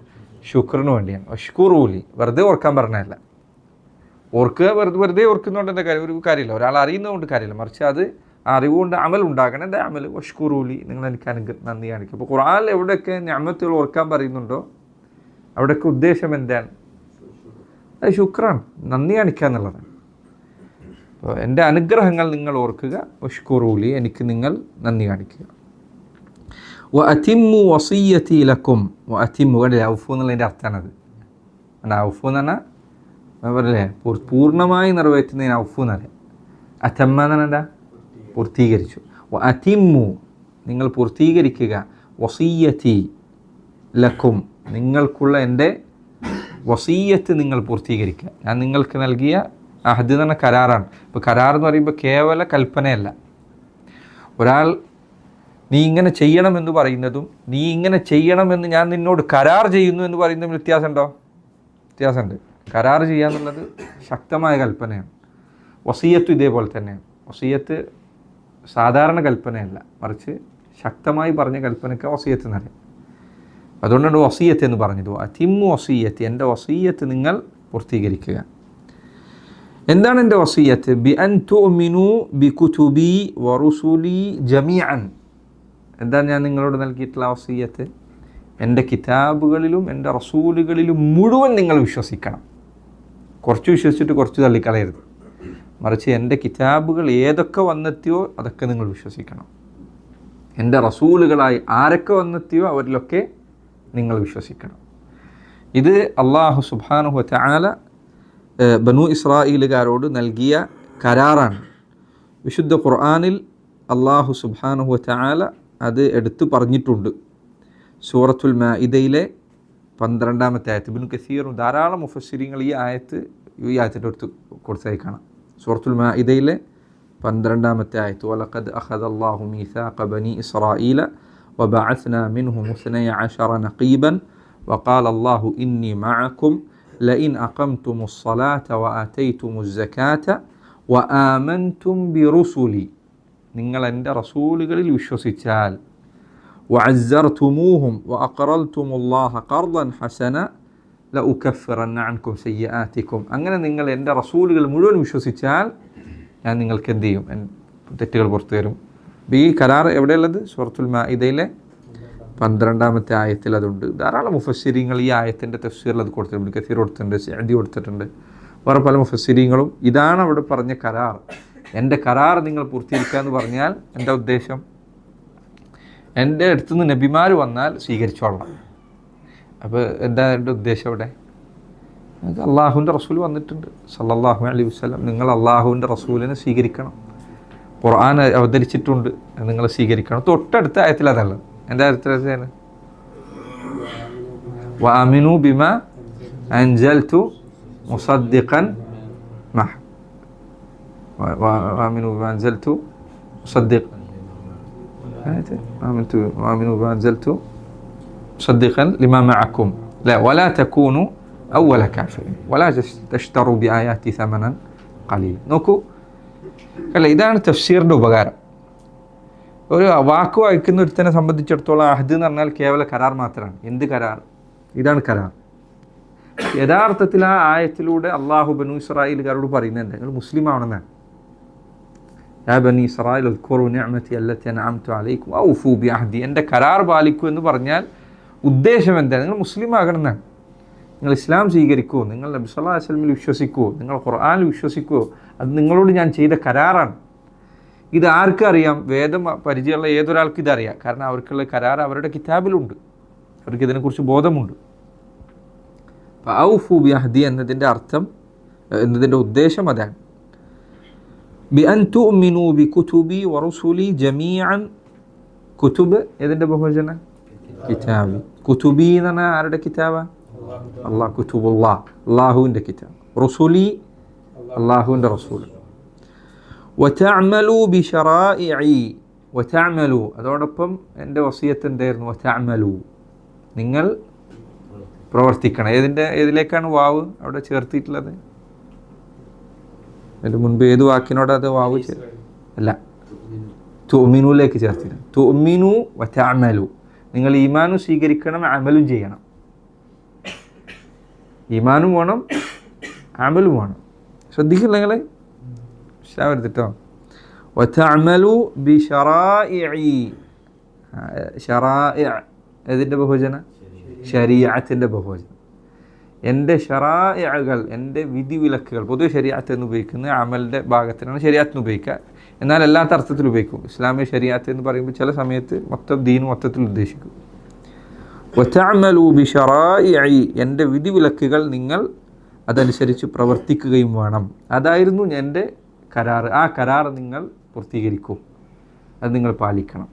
ശുക്രിന് വേണ്ടിയാണ്. വഷ്കുറൂലി, വെറുതെ ഓർക്കാൻ പറഞ്ഞതല്ല. ഓർക്കുക, വെറുതെ ഓർക്കുന്നതുകൊണ്ട് എന്താ കാര്യം? ഒരു കാര്യമില്ല. ഒരാൾ അറിയുന്നതുകൊണ്ട് കാര്യമില്ല. മറിച്ച് അത് ആ അറിവുകൊണ്ട് അമൽ ഉണ്ടാകണം. എൻ്റെ അമൽ വഷ്കുറൂലി, നിങ്ങൾ എനിക്ക് നന്ദി കാണിക്കും. അപ്പോൾ ഖുർആനിൽ എവിടെയൊക്കെ നിഅമത്തുകൾ ഓർക്കാൻ പറയുന്നുണ്ടോ അവിടെയൊക്കെ ഉദ്ദേശം എന്താണ്? അത് ശുക്രാണ്, നന്ദി കാണിക്കുക എന്നുള്ളതാണ്. അപ്പോൾ എൻ്റെ അനുഗ്രഹങ്ങൾ നിങ്ങൾ ഓർക്കുക. വഷ്കുറൂലി, എനിക്ക് നിങ്ങൾ നന്ദി കാണിക്കുക. വഅതിമ്മു വസിയ്യതി ലക്കും. വഅതിമ്മു, ഔഫു എന്നുള്ളതിൻ്റെ അർത്ഥമാണത്. ഔഫു എന്ന് പറഞ്ഞാൽ പറയല്ലേ, പൂർണ്ണമായി നിറവേറ്റുന്നതിന് ഔഫു എന്നറിയാം. അതമ്മ എന്ന് പറഞ്ഞാൽ പൂർത്തീകരിച്ചു. വഅതിമ്മു, നിങ്ങൾ പൂർത്തീകരിക്കുക. വസിയ്യതി ലക്കും, നിങ്ങൾക്കുള്ള എൻ്റെ വസിയ്യത്ത് നിങ്ങൾ പൂർത്തീകരിക്കുക. ഞാൻ നിങ്ങൾക്ക് നൽകിയ അഹദ് എന്ന് പറഞ്ഞ കരാറാണ്. ഇപ്പോൾ കരാർ എന്ന് പറയുമ്പോൾ കേവല കൽപ്പനയല്ല. ഒരാൾ നീ ഇങ്ങനെ ചെയ്യണമെന്ന് പറയുന്നതും നീ ഇങ്ങനെ ചെയ്യണമെന്ന് ഞാൻ നിന്നോട് കരാർ ചെയ്യുന്നു എന്ന് പറയുന്നതും വ്യത്യാസമുണ്ടോ? വ്യത്യാസമുണ്ട്. കരാർ ചെയ്യാന്നുള്ളത് ശക്തമായ കൽപ്പനയാണ്. വസിയത്ത് ഇതേപോലെ തന്നെയാണ്. വസിയത്ത് സാധാരണ കൽപ്പനയല്ല, മറിച്ച് ശക്തമായി പറഞ്ഞ കൽപ്പനയ്ക്ക് വസിയത്ത് എന്നറിയാം. അതുകൊണ്ടാണ് വസിയത്ത് എന്ന് പറഞ്ഞത്. അതിമ്മു വസിയത്ത്, എൻ്റെ വസിയത്ത് നിങ്ങൾ പൂർത്തീകരിക്കുക. എന്താണ് എൻ്റെ വസിയത്ത്? Be an തുഅ്മിനു B കുതുബി വറുസുലി ജമീഅൻ. എന്താണ് ഞാൻ നിങ്ങളോട് നൽകിയിട്ടുള്ള വസിയത്ത്? എൻ്റെ കിതാബുകളിലും എൻ്റെ റസൂലുകളിലും മുഴുവൻ നിങ്ങൾ വിശ്വസിക്കണം. കുറച്ച് വിശ്വസിച്ചിട്ട് കുറച്ച് തള്ളിക്കളയരുത്. മറിച്ച് എൻ്റെ കിതാബുകൾ ഏതൊക്കെ വന്നെത്തിയോ അതൊക്കെ നിങ്ങൾ വിശ്വസിക്കണം. എൻ്റെ റസൂലുകളായി ആരൊക്കെ വന്നെത്തിയോ അവരിലൊക്കെ നിങ്ങൾ വിശ്വസിക്കണം. ഇത് അല്ലാഹു സുബ്ഹാനഹു വ തആല ബനൂ ഇസ്രായേലുകാരോട് നൽകിയ കരാറാണ്. വിശുദ്ധ ഖുർആനിൽ അല്ലാഹു സുബ്ഹാനഹു വ തആല അത് എടുത്തു പറഞ്ഞിട്ടുണ്ട്. സൂറത്തുൽ മാഇദയിലെ 12-ാമത്തെ ആയത്ത്. ഇബ്നു കസീറും ധാരാളം മുഫസ്സിരീങ്ങൾ ഈ ആയത്തിൻ്റെ അടുത്ത് കൊടുത്തായി കാണാം. സൂറത്തുൽ മാഇദയിലെ 12-ാമത്തെ ആയത്ത്. വലഖദ് അഖദല്ലാഹു മീസാഖ ബനി ഇസ്രായീല വബഅസ്നാ മിൻഹും 12 നഖീബൻ വഖാല അല്ലാഹു ഇന്നി മഅക്കും ലഇൻ അഖംതുമുസ് സ്വലാത വആതൈതുമുസ് സകാത വആമൻതും ബിറുസുലി, നിങ്ങൾ എൻ്റെ റസൂലുകളിൽ വിശ്വസിച്ചാൽ, വഅസ്സർതുമൂഹും വഅഖറൽതുമുല്ലാഹ ഖർദൻ ഹസന ലഉകഫിറന്ന അൻകും സയ്യിആതികും, അങ്ങനെ നിങ്ങൾ എൻ്റെ റസൂലുകൾ മുഴുവൻ വിശ്വസിച്ചാൽ ഞാൻ നിങ്ങൾക്ക് എന്ത് ചെയ്യും, തെറ്റുകൾ പുറത്തു തരും. ഈ കരാർ എവിടെയുള്ളത്? സൂറത്തുൽ മാഇദയിലെ 12-ാമത്തെ ആയത്തിൽ അതുണ്ട്. ധാരാളം മുഫസ്സിരീങ്ങൾ ഈ ആയത്തിൻ്റെ തഫ്സീറിൽ അത് കൊടുത്തിട്ടുണ്ട്. കസീർ കൊടുത്തിട്ടുണ്ട്, സഅദി കൊടുത്തിട്ടുണ്ട്, വേറെ പല മുഫസ്സിരീങ്ങളും. ഇതാണ് അവിടെ പറഞ്ഞ കരാർ. എൻ്റെ കരാർ നിങ്ങൾ പൂർത്തീകരിക്കുക എന്ന് പറഞ്ഞാൽ എൻ്റെ ഉദ്ദേശം, എൻ്റെ അടുത്തുനിന്ന് നബിമാർ വന്നാൽ സ്വീകരിച്ചോളണം. അപ്പോൾ എന്താ എൻ്റെ ഉദ്ദേശം അവിടെ? അള്ളാഹുവിൻ്റെ റസൂൽ വന്നിട്ടുണ്ട് സല്ലല്ലാഹു അലൈഹി വസല്ലം, നിങ്ങൾ അള്ളാഹുവിൻ്റെ റസൂലിനെ സ്വീകരിക്കണം. ഖുർആൻ അവതരിച്ചിട്ടുണ്ട്, നിങ്ങൾ സ്വീകരിക്കണം. തൊട്ടടുത്ത ആയത്തിൽ അതല്ല. എന്താ അടുത്ത? വഅമിനു ബിമാ അൻസൽതു മുസദ്ദിഖൻ وآمنوا بما أنزلت مصدقا لما معكم لا ولا تكونوا أول كافر ولا تشتروا بآياتي ثمنا قليلا. നോക്കൂ, അല്ല, ഇതാണ് തഫ്സീറിൻ്റെ ഉപകാരം. ഒരു വാക്ക് വായിക്കുന്ന ഒരുത്തനെ സംബന്ധിച്ചിടത്തോളം അഹ്ദ് എന്ന് പറഞ്ഞാൽ കേവല കരാർ മാത്രമാണ്. എന്ത് കരാർ? ഇതാണ് കരാർ. യഥാർത്ഥത്തിൽ ആ ആയത്തിലൂടെ അള്ളാഹു ബനു ഇസ്രായേലുകാരോട് പറയുന്നത് നിങ്ങൾ മുസ്ലിം ആവണമെന്നാണ്. യാ ബനി ഇസ്രായേൽ ഉദ്കുറു നിഅമതി അല്ലതി അൻഅംതു അലൈക്കും വൗഫു ബിഅഹ്ദി, എൻ്റെ കരാർ പാലിക്കൂ എന്ന് പറഞ്ഞാൽ ഉദ്ദേശം എന്താണ്? നിങ്ങൾ മുസ്ലിം ആകണമെന്നാണ്. നിങ്ങൾ ഇസ്ലാം സ്വീകരിക്കുമോ, നിങ്ങൾ നബി സല്ലല്ലാഹു അലൈഹി വസല്ലമയിൽ വിശ്വസിക്കുമോ, നിങ്ങൾ ഖുർആനിൽ വിശ്വസിക്കുമോ, അത് നിങ്ങളോട് ഞാൻ ചെയ്ത കരാറാണ്. ഇത് ആർക്കറിയാം? വേദം പരിചയമുള്ള ഏതൊരാൾക്കും ഇതറിയാം. കാരണം അവർക്കുള്ള കരാർ അവരുടെ കിതാബിലുണ്ട്, അവർക്ക് ഇതിനെക്കുറിച്ച് ബോധമുണ്ട്. ഔഫു ബിഅഹ്ദി എന്നതിൻ്റെ അർത്ഥം, എന്നതിൻ്റെ ഉദ്ദേശം അതാണ്. ബിഅൻ തുഅ്മിനു ബികുതുബി വറുസുലി ജമീഅൻ. കുതുബ് ഏതിൻ്റെ ബഹുവചന? കിതാബി. കുതുബി എന്ന് പറഞ്ഞാൽ ആരുടെ കിതാബ്? അള്ളാഹ്, കുതുബുല്ലാഹ്, അള്ളാഹുവിൻ്റെ കിതാബ്. റുസുലി, അള്ളാഹുവിൻ്റെ റസൂൽ. വതഅമലു ബിശറാഇഇ, വതഅമലു അതോടൊപ്പം എൻ്റെ വസിയത്ത് എന്തായിരുന്നു? വതഅമലു, നിങ്ങൾ പ്രവർത്തിക്കണം. ഏതിലേക്കാണ് വാവ് അവിടെ ചേർത്തിട്ടുള്ളത്? അതിൻ്റെ മുൻപ് ഏത് വാക്കിനോട് അത് വാവ് അല്ല, തുഅ്മിനുലേക്ക് ചേർത്തില്ല. തുഅ്മിനു വതഅമലു, നിങ്ങൾ ഈമാനും സ്വീകരിക്കണം, അമലും ചെയ്യണം. ഈമാനും വേണം, അമലും വേണം. ശ്രദ്ധിക്കില്ല നിങ്ങൾ, മനസ്സിലാവരുത്. വതഅമലു ബിശറാഇഇ, ശറാഇ ഏതിൻ്റെ ബഹുവചന? ശരീഅത്തിൻ്റെ ബഹുവചനം. എൻ്റെ ശറാഇഅകൾ, എൻ്റെ വിധിവിലക്കുകൾ. പൊതുവെ ശരീഅത്ത് എന്ന് ഉപയോഗിക്കുന്നത് അമലിൻ്റെ ഭാഗത്തിനാണ് ശരീഅത്തിന് ഉപയോഗിക്കുക. എന്നാൽ എല്ലാത്ത അർത്ഥത്തിൽ ഉപയോഗിക്കും. ഇസ്ലാമിക ശരീഅത്ത് എന്ന് പറയുമ്പോൾ ചില സമയത്ത് മൊത്തം ദീൻ മൊത്തത്തിൽ ഉദ്ദേശിക്കും. വതഅമലു ബിശറാഇഇ, എൻ്റെ വിധിവിലക്കുകൾ നിങ്ങൾ അതനുസരിച്ച് പ്രവർത്തിക്കുകയും വേണം. അതായിരുന്നു എൻ്റെ കരാർ. ആ കരാർ നിങ്ങൾ പൂർത്തീകരിക്കൂ, അത് നിങ്ങൾ പാലിക്കണം.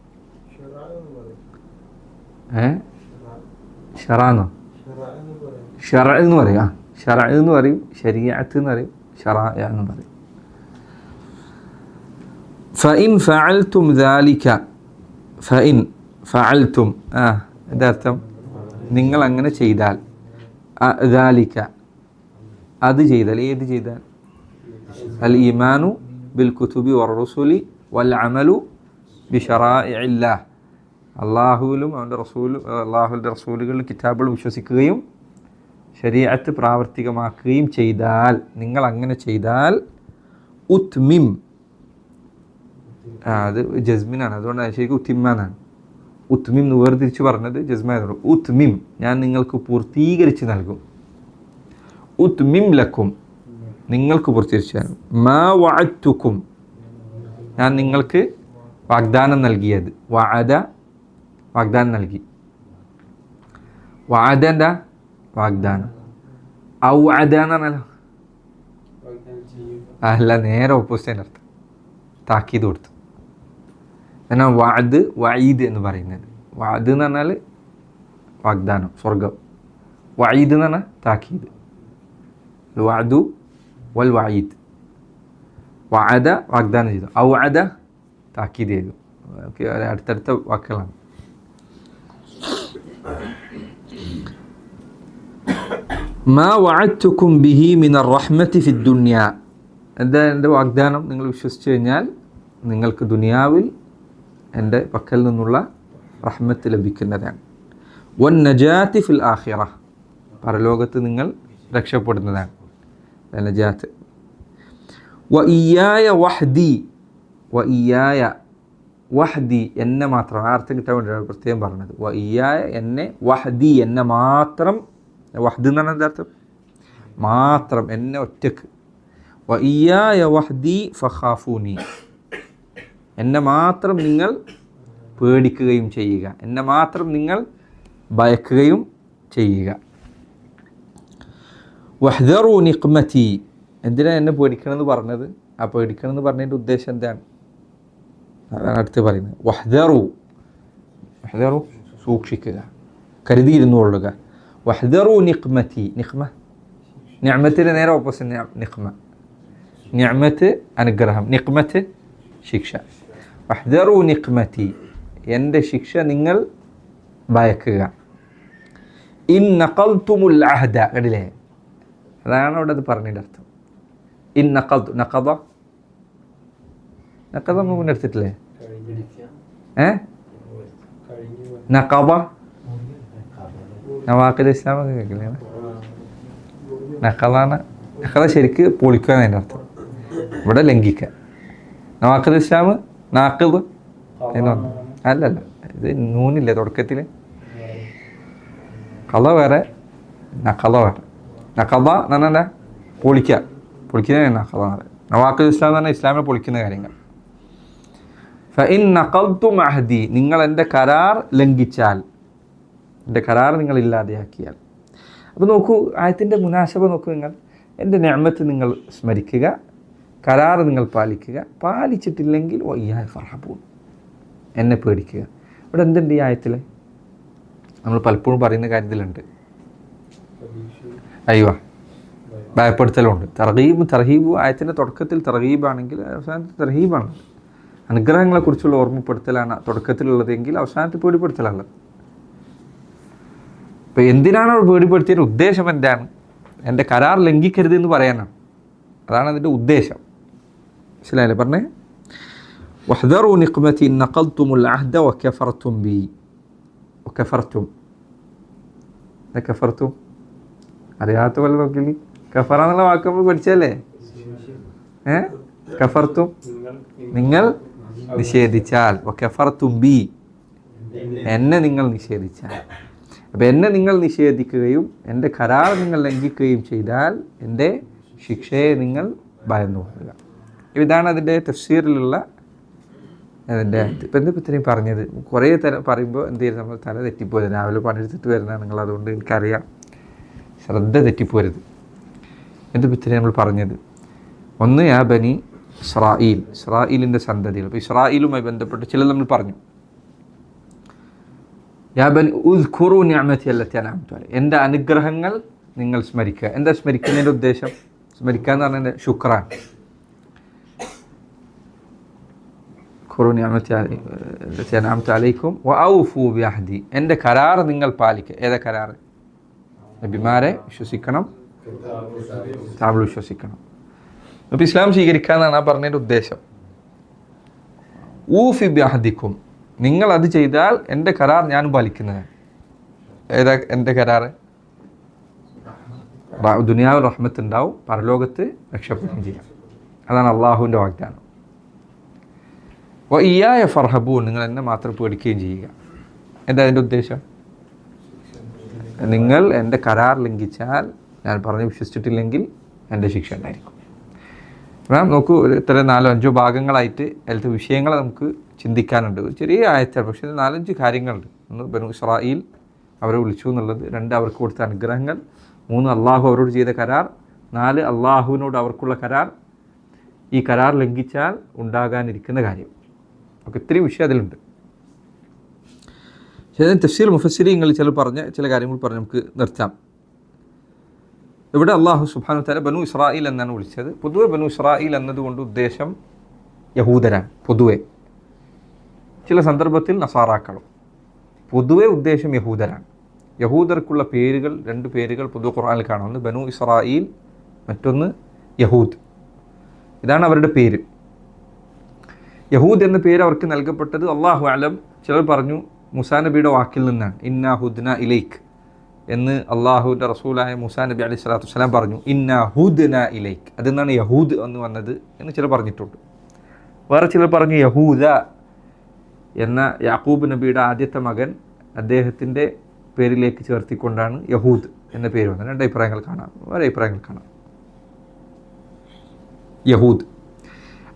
ഷറാന്നോ? ഷറ എന്ന് പറയും. ഷറ എന്ന് പറയും, ശരീഅത്ത് എന്ന് പറയും, ഷറാ എന്ന് പറയും. ഫഇൻ ഫഅൽതും ദാലിക, ഫഇൻ ഫഅൽതും, യഥാർത്ഥം നിങ്ങൾ അങ്ങനെ ചെയ്താൽ, ദാലിക അത് ചെയ്താൽ, ഏത് ചെയ്താൽ? അൽ ഈമാനു ബിൽ കുതുബി വറുസുലി വൽ അമലു ബിശറാഇഇല്ലാഹ്, അള്ളാഹുവിലും അവൻ്റെ റസൂലും, അള്ളാഹുവിൻ്റെ റസൂലുകളിൽ കിതാബുകൾ വിശ്വസിക്കുകയും ശരീഅത്ത് പ്രാവർത്തികമാക്കുകയും ചെയ്താൽ, നിങ്ങൾ അങ്ങനെ ചെയ്താൽ, ഉത്മിം, അത് ജസ്മിനാണ്, അതുകൊണ്ടാണ് ശരിക്കും ഉത്തിമ്മാന്നാണ്. ഉത്മിം എന്ന് വേർതിരിച്ച് പറഞ്ഞത് ജസ്മായതുകൊണ്ട്. ഉത്മിം, ഞാൻ നിങ്ങൾക്ക് പൂർത്തീകരിച്ച് നൽകും. ഉത്മിം ലക്കും, നിങ്ങൾക്ക് പൂർത്തീകരിച്ച് നൽകും. മാ വഅദ്തുക്കും, ഞാൻ നിങ്ങൾക്ക് വാഗ്ദാനം നൽകിയത്. വഅദ, വാഗ്ദാനം നൽകി. വഅദ എന്താ? വാഗ്ദാനം. ഔഅദ എന്ന് പറഞ്ഞാലോ? അല്ല, നേരെ ഓപ്പോസിറ്റ് അർത്ഥം, താക്കീത് കൊടുത്തു. എന്നാൽ വഅദ്, വഈദ് എന്ന് പറയുന്നത്. വഅദ് എന്ന് പറഞ്ഞാൽ വാഗ്ദാനം, സ്വർഗം. വഈദ് എന്ന് പറഞ്ഞാൽ താക്കീത്. വഅദു വൽ വഈദ്. വഅദ വാഗ്ദാനം ചെയ്തു, ഔഅദ താക്കീത് ചെയ്തു. അടുത്തടുത്ത വാക്കുകളാണ്. മാ വഅദ്തുകും ബിഹി മിനർ റഹ്മത്തി ഫി ദുനിയ. എന്താ എൻ്റെ വാഗ്ദാനം? നിങ്ങൾ വിശ്വസിച്ച് കഴിഞ്ഞാൽ നിങ്ങൾക്ക് ദുനിയാവിൽ എൻ്റെ പക്കൽ നിന്നുള്ള റഹ്മത്ത് ലഭിക്കുന്നതാണ്. വൻ നജാത്തി ഫിൽ ആഖിറ, പരലോകത്ത് നിങ്ങൾ രക്ഷപ്പെടുന്നതാണ് നജാത്ത്. വ ഇയ്യായ വഹ്ദി, വ ഇയ്യായ വഹ്ദി എന്നെ മാത്രം, ആ അർത്ഥം കിട്ടാൻ വേണ്ടിയാണ് പ്രത്യേകം പറഞ്ഞത്. വ ഇയ്യായ എന്നെ, വഹ്ദി എന്നെ മാത്രം. വഹ്ദ് എന്ന് പറഞ്ഞാൽ എന്താ അർത്ഥം? മാത്രം, എന്നെ ഒറ്റക്ക്. വ ഇയ്യായ വഹ്ദി ഫഖാഫൂനി, എന്നെ മാത്രം നിങ്ങൾ പേടിക്കുകയും ചെയ്യുക, എന്നെ മാത്രം നിങ്ങൾ ഭയക്കുകയും ചെയ്യുക. വഹ്ദറു നിഖ്മതി, എന്തിനാണ് എന്നെ പേടിക്കണമെന്ന് പറഞ്ഞത്? ആ പേടിക്കണമെന്ന് പറഞ്ഞതിൻ്റെ ഉദ്ദേശം എന്താണ്? അതാണ് അടുത്ത് പറയുന്നത്. വഹ്ദറു, വഹ്ദറു സൂക്ഷിക്കുക, കരുതിയിരുന്നു കൊള്ളുക. വഹ്ദറു നിഖ്മതി, നിഖ്മ നിഅമത്തിന് നേരെ ഓപ്പോസിറ്റ് നിഖ്മ. നിഅമത്ത് അനുഗ്രഹം, നിഖ്മത്ത് ശിക്ഷ. വഹ്ദറു നിഖ്മതി, എൻ്റെ ശിക്ഷ നിങ്ങൾ ഭയക്കുക. ഇൻ നഖൽതുമുൽ അഹദ, കണ്ടില്ലേ? അതാണ് അവിടെ അത് പറഞ്ഞതിൻ്റെ അർത്ഥം. ഇൻ നഖൽതു, നഖദ നഖദ നമ്മൾ മുന്നെടുത്തിട്ടില്ലേ? നഖബ, നവാഖിദ് ഇസ്ലാമൊക്കെ കേൾക്കില്ലേ? നഖദാണ്, നഖദ ശരിക്ക് പൊളിക്കുക എന്നതിൻ്റെ അർത്ഥം, ഇവിടെ ലംഘിക്കുക. നവാഖിദ് ഇസ്ലാം നാഖിദ് എന്ന് പറഞ്ഞു. അല്ലല്ല, ഇത് നൂനില്ലേ തുടക്കത്തിൽ? കള വേറെ, നഖദ വേറെ. നഖദ എന്ന് പറഞ്ഞാൽ എന്താ? പൊളിക്കുക, പൊളിക്കുന്ന നഖദ എന്ന് പറയുന്നത്. നവാഖിദ് ഇസ്ലാം എന്ന് പറഞ്ഞാൽ ഇസ്ലാമിനെ പൊളിക്കുന്ന കാര്യങ്ങൾ. ഫഇൻ നഖൽതും അഹ്ദി, നിങ്ങൾ എൻ്റെ കരാർ ലംഘിച്ചാൽ, എൻ്റെ കരാർ നിങ്ങൾ ഇല്ലാതെയാക്കിയാൽ. അപ്പോൾ നോക്കൂ, ആയത്തിൻ്റെ മുനാസബ നോക്കൂ നിങ്ങൾ. എൻ്റെ നിഅമത്ത് നിങ്ങൾ സ്മരിക്കുക, കരാർ നിങ്ങൾ പാലിക്കുക, പാലിച്ചിട്ടില്ലെങ്കിൽ വയ്യായ ഫർഹബൂൻ, എന്നെ പേടിക്കുക. ഇവിടെ എന്തുണ്ട് ഈ ആയത്തിൽ? നമ്മൾ പലപ്പോഴും പറയുന്ന കാര്യത്തിലുണ്ട്, അയ്യോ ഭയപ്പെടുത്തലുണ്ട്. തർഹീബ് ആയത്തിൻ്റെ തുടക്കത്തിൽ തർഹീബാണെങ്കിൽ അവസാനത്തിൽ തർഹീബാണ്. അനുഗ്രഹങ്ങളെക്കുറിച്ചുള്ള ഓർമ്മപ്പെടുത്തലാണ് തുടക്കത്തിലുള്ളതെങ്കിൽ അവസാനത്തിൽ പേടിപ്പെടുത്തലുള്ളത്. ഇപ്പോൾ എന്തിനാണ് അവർ പേടിപ്പെടുത്തിയ ഉദ്ദേശം? എന്താണ്? എൻ്റെ കരാർ ലംഘിക്കരുത് എന്ന് പറയാനാണ്. അതാണ് അതിൻ്റെ ഉദ്ദേശം. മനസ്സിലായില്ലേ പറഞ്ഞേ? വഹ്ദറു നിഖ്മതി ഇൻ നഖൽതുമുൽ അഹ്ദ വകഫർതും ബി. വകഫർതും, കഫർത്തും അറിയാത്ത പോലെ നോക്കില്ല. കഫറ എന്നുള്ള വാക്ക് നമ്മൾ പഠിച്ചല്ലേ? കഫർത്തും, നിങ്ങൾ നിഷേധിച്ചാൽ. വകഫർതും ബി, എന്നെ നിങ്ങൾ നിഷേധിച്ചാൽ. അപ്പം എന്നെ നിങ്ങൾ നിഷേധിക്കുകയും എൻ്റെ കരാർ നിങ്ങൾ ലംഘിക്കുകയും ചെയ്താൽ എൻ്റെ ശിക്ഷയെ നിങ്ങൾ ഭയന്നു കൊള്ളുക. ഇതാണ് അതിൻ്റെ തഫ്സീറിലുള്ള അതിൻ്റെ. ഇപ്പം എന്താ ഇത്രയും പറഞ്ഞത്? കുറേ തരം പറയുമ്പോൾ എന്ത് ചെയ്യും, നമ്മൾ തല തെറ്റിപ്പോയത്. രാവിലെ പണിയെടുത്തിട്ട് വരുന്നതാണ് നിങ്ങൾ, അതുകൊണ്ട് എനിക്കറിയാം, ശ്രദ്ധ തെറ്റിപ്പോരുത്. എന്താ ഇത്രയും നമ്മൾ പറഞ്ഞത്? ഒന്ന്, യാ ബനി ഇസ്രായീൽ, ഇസ്രായീലിൻ്റെ സന്തതികൾ. അപ്പോൾ ഇസ്രായീലുമായി ബന്ധപ്പെട്ട് ചിലത് നമ്മൾ പറഞ്ഞു. യാ ബനി ഉദ്കുറു നിഅമതി അല്ലത്തി അൻഅംതു അലൈക്കും, എൻ്റെ അനുഗ്രഹങ്ങൾ നിങ്ങൾ സ്മരിക്കുക. എന്താ സ്മരിക്കുന്നതിൻ്റെ ഉദ്ദേശം? സ്മരിക്കുക എന്ന് പറഞ്ഞാൽ ശുക്രാൻ. ഉദ്കുറു നിഅമതി അല്ലത്തി അൻഅംതു അലൈക്കും വഔഫു ബിഅഹ്ദി, എൻ്റെ കരാർ നിങ്ങൾ പാലിക്കുക. ഏതാ കരാർ? നബിമാരെ വിശ്വസിക്കണം, താങ്കൾ വിശ്വസിക്കണം. അപ്പോൾ ഇസ്ലാം സ്വീകരിക്കാന്നാണ് ആ പറഞ്ഞതിൻ്റെ ഉദ്ദേശം. ഊഫി ബിഅഹ്ദിക്കും, നിങ്ങൾ അത് ചെയ്താൽ എൻ്റെ കരാർ ഞാൻ പാലിക്കുന്നതാണ്. ഏതാ എൻ്റെ കരാർ? ദുനിയാവിൽ റഹ്മത്ത് ഉണ്ടാവും, പരലോകത്ത് രക്ഷപ്പെടുകയും ചെയ്യാം. അതാണ് അള്ളാഹുവിൻ്റെ വാഗ്ദാനം. വഇയ്യായ ഫർഹബൂൻ, നിങ്ങൾ എന്നെ മാത്രം പേടിക്കുകയും ചെയ്യുക. എന്താ അതിൻ്റെ ഉദ്ദേശം? നിങ്ങൾ എൻ്റെ കരാർ ലംഘിച്ചാൽ, ഞാൻ പറഞ്ഞ് വിശ്വസിച്ചിട്ടില്ലെങ്കിൽ എൻ്റെ ശിക്ഷ ഉണ്ടായിരിക്കും. നോക്കൂ, ഇത്ര 4-5 ഭാഗങ്ങളായിട്ട് അതിലത്തെ വിഷയങ്ങളെ നമുക്ക് ചിന്തിക്കാനുണ്ട്. ചെറിയ ആയത്താണ്, പക്ഷേ 4-5 കാര്യങ്ങളുണ്ട്. ഒന്ന്, ബനു ഇസ്രായീൽ അവരെ വിളിച്ചു എന്നുള്ളത്. 2, അവർക്ക് കൊടുത്ത അനുഗ്രഹങ്ങൾ. 3, അള്ളാഹു അവരോട് ചെയ്ത കരാർ. 4, അള്ളാഹുവിനോട് അവർക്കുള്ള കരാർ. ഈ കരാർ ലംഘിച്ചാൽ ഉണ്ടാകാനിരിക്കുന്ന കാര്യം. ഒക്കെ ഇത്രയും വിഷയം അതിലുണ്ട്. തഫ്സീർ മുഫസ്സിരീങ്ങൾ ചില പറഞ്ഞ ചില കാര്യങ്ങൾ പറഞ്ഞ് നമുക്ക് നിർത്താം. ഇവിടെ അള്ളാഹു സുബ്ഹാനഹു വ തആല ബനു ഇസ്രായീൽ എന്നാണ് വിളിച്ചത്. പൊതുവെ ബനു ഇസ്രായീൽ എന്നതുകൊണ്ട് ഉദ്ദേശം യഹൂദരാണ്. പൊതുവെ ചില സന്ദർഭത്തിൽ നസാറാക്കളും, പൊതുവെ ഉദ്ദേശം യഹൂദരാണ്. യഹൂദർക്കുള്ള പേരുകൾ, 2 പേരുകൾ പൊതുവെ ഖുർആനിൽ കാണാം. ഒന്ന് ബനു ഇസ്രായീൽ, മറ്റൊന്ന് യഹൂദ്. ഇതാണ് അവരുടെ പേര്. യഹൂദ് എന്ന പേര് അവർക്ക് നൽകപ്പെട്ടത് അല്ലാഹു അലം. ചിലർ പറഞ്ഞു മൂസാ നബിയുടെ വാക്കിൽ നിന്നാണ്. ഇന്നാ ഹുദ്ന ഇലൈക്ക് എന്ന് അള്ളാഹുവിൻ്റെ റസൂലായ മൂസാ നബി അലൈഹി സ്വലാത്തു വസ്സലാം പറഞ്ഞു. ഇന്നാ ഹുദ്ന ഇലൈക്ക്, അതിൽ നിന്നാണ് യഹൂദ് എന്ന് വന്നത് എന്ന് ചിലർ പറഞ്ഞിട്ടുണ്ട്. വേറെ ചിലർ പറഞ്ഞു യഹൂദ എന്ന യാക്കൂബ് നബിയുടെ ആദ്യത്തെ മകൻ, അദ്ദേഹത്തിൻ്റെ പേരിലേക്ക് ചേർത്തിക്കൊണ്ടാണ് യഹൂദ് എന്ന പേര് വന്നത്. 2 അഭിപ്രായങ്ങൾ കാണാം, വേറെ അഭിപ്രായങ്ങൾ കാണാം. യഹൂദ്,